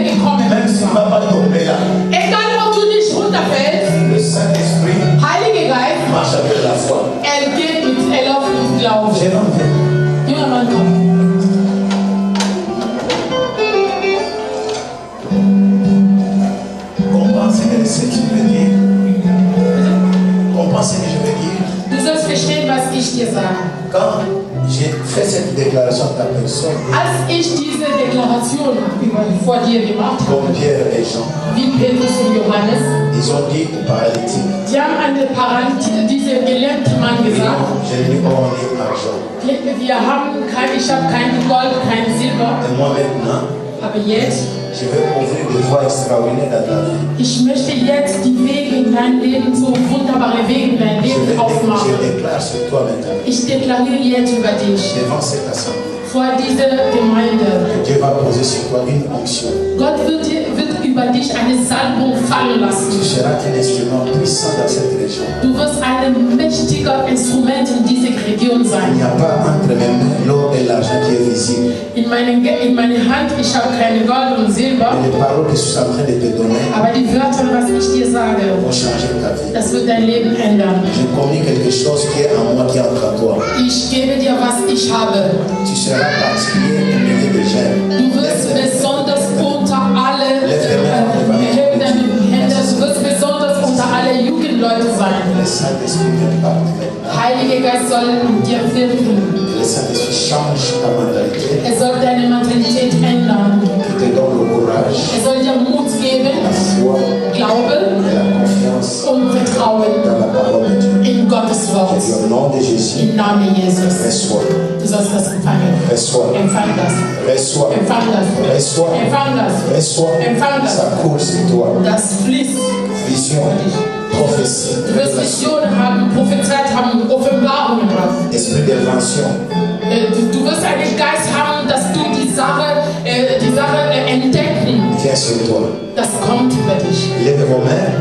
gekommen Même sind. s'il ne va pas tomber là, Egal, ob du nicht runterfällst, le Saint-Esprit Heiliger Geist, marche avec la foi. er läuft mit Glauben. J'ai envie. Junger Mann, komm. déclaration de ta personne, Als ich diese Deklaration vor dir gemacht comme habe, Pierre et Jean, wie Petrus und Johannes, ils ont dit au paralytique, die haben diese gelähmte Mann gesagt, je n'ai ni or ni argent. ich habe kein Gold, kein Silber, Et moi maintenant, aber jetzt, je vais ouvrir des voies extraordinaires dans ta vie. ich möchte jetzt die Wege in dein Leben, so wunderbare Wege in dein Leben aufmachen. Je déclare sur toi maintenant, Ich deklariere jetzt über dich, devant cette assemblée, vor dieser Gemeinde. que Dieu va poser sur toi une onction. Gott wird über dich eine Salbung fallen Tu lassen. seras un instrument puissant dans cette région. Du wirst ein mächtiger Instrument in dieser Region Il n'y sein. a pas entre mes mains l'or et l'argent qui est visible. In meine Hand, ich habe keine Gold und Silber, Mais les paroles que je suis en train de te donner aber die Wörter, was ich dir sage, vont changer ta vie. das wird dein Leben ändern. Je communique quelque chose qui est en moi, qui est entre toi. Ich gebe dir, was ich habe. Tu seras particulier au milieu des jeunes. Du wirst besonders unter alle, hebe deine Hände, du wirst besonders unter alle Jugendleute sein. Le Saint-Esprit vient partir maintenant. Heiliger Geist soll in dir wirken. Le Saint-Esprit change ta mentalité. Er soll deine Mentalität ändern. Il te donne le courage, Er soll dir Mut geben, la foi Glaube et la confiance und Vertrauen dans la parole de Dieu. in Gottes Wort. Et au nom de Jésus, Im Namen Jesus. reçois, Du sollst das empfangen. reçois, Empfang das. reçois, Empfang das. reçois, Empfang das. reçois. Empfang das. Ça coule sur toi. Das fließt. Vision, prophétie, Du wirst Visionen haben, Prophezeit haben, Offenbarungen haben. esprit d'invention. Du wirst einen Geist haben, dass du die Sache entdecken. Viens sur toi. Das kommt über dich. Lève vos mains.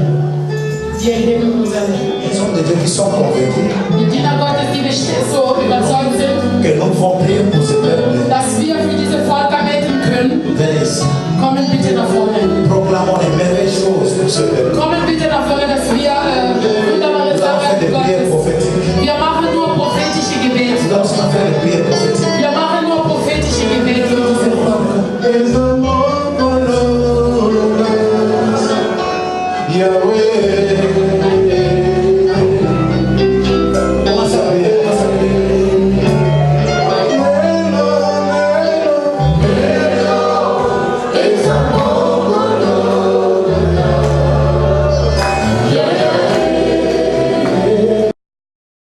Wir heben unsere Ils ont des gens qui sont convaincus Die Diener Gottes, die so überzeugt sind, que nous devons prier pour ce peuple. dass wir für diese Völker beten können. Venez ici. Kommen bitte nach vorne. Proclamons les merveilleuses choses pour ce peuple. Kommen bitte nach vorne, dass wir wunderbare Nous allons faire des Sachen prières Gottes. prophétiques. Wir machen nur prophetische Gebete. Nous allons faire des prières prophétiques. Wir machen nur prophetische Gebete für diese Völker. Yahweh.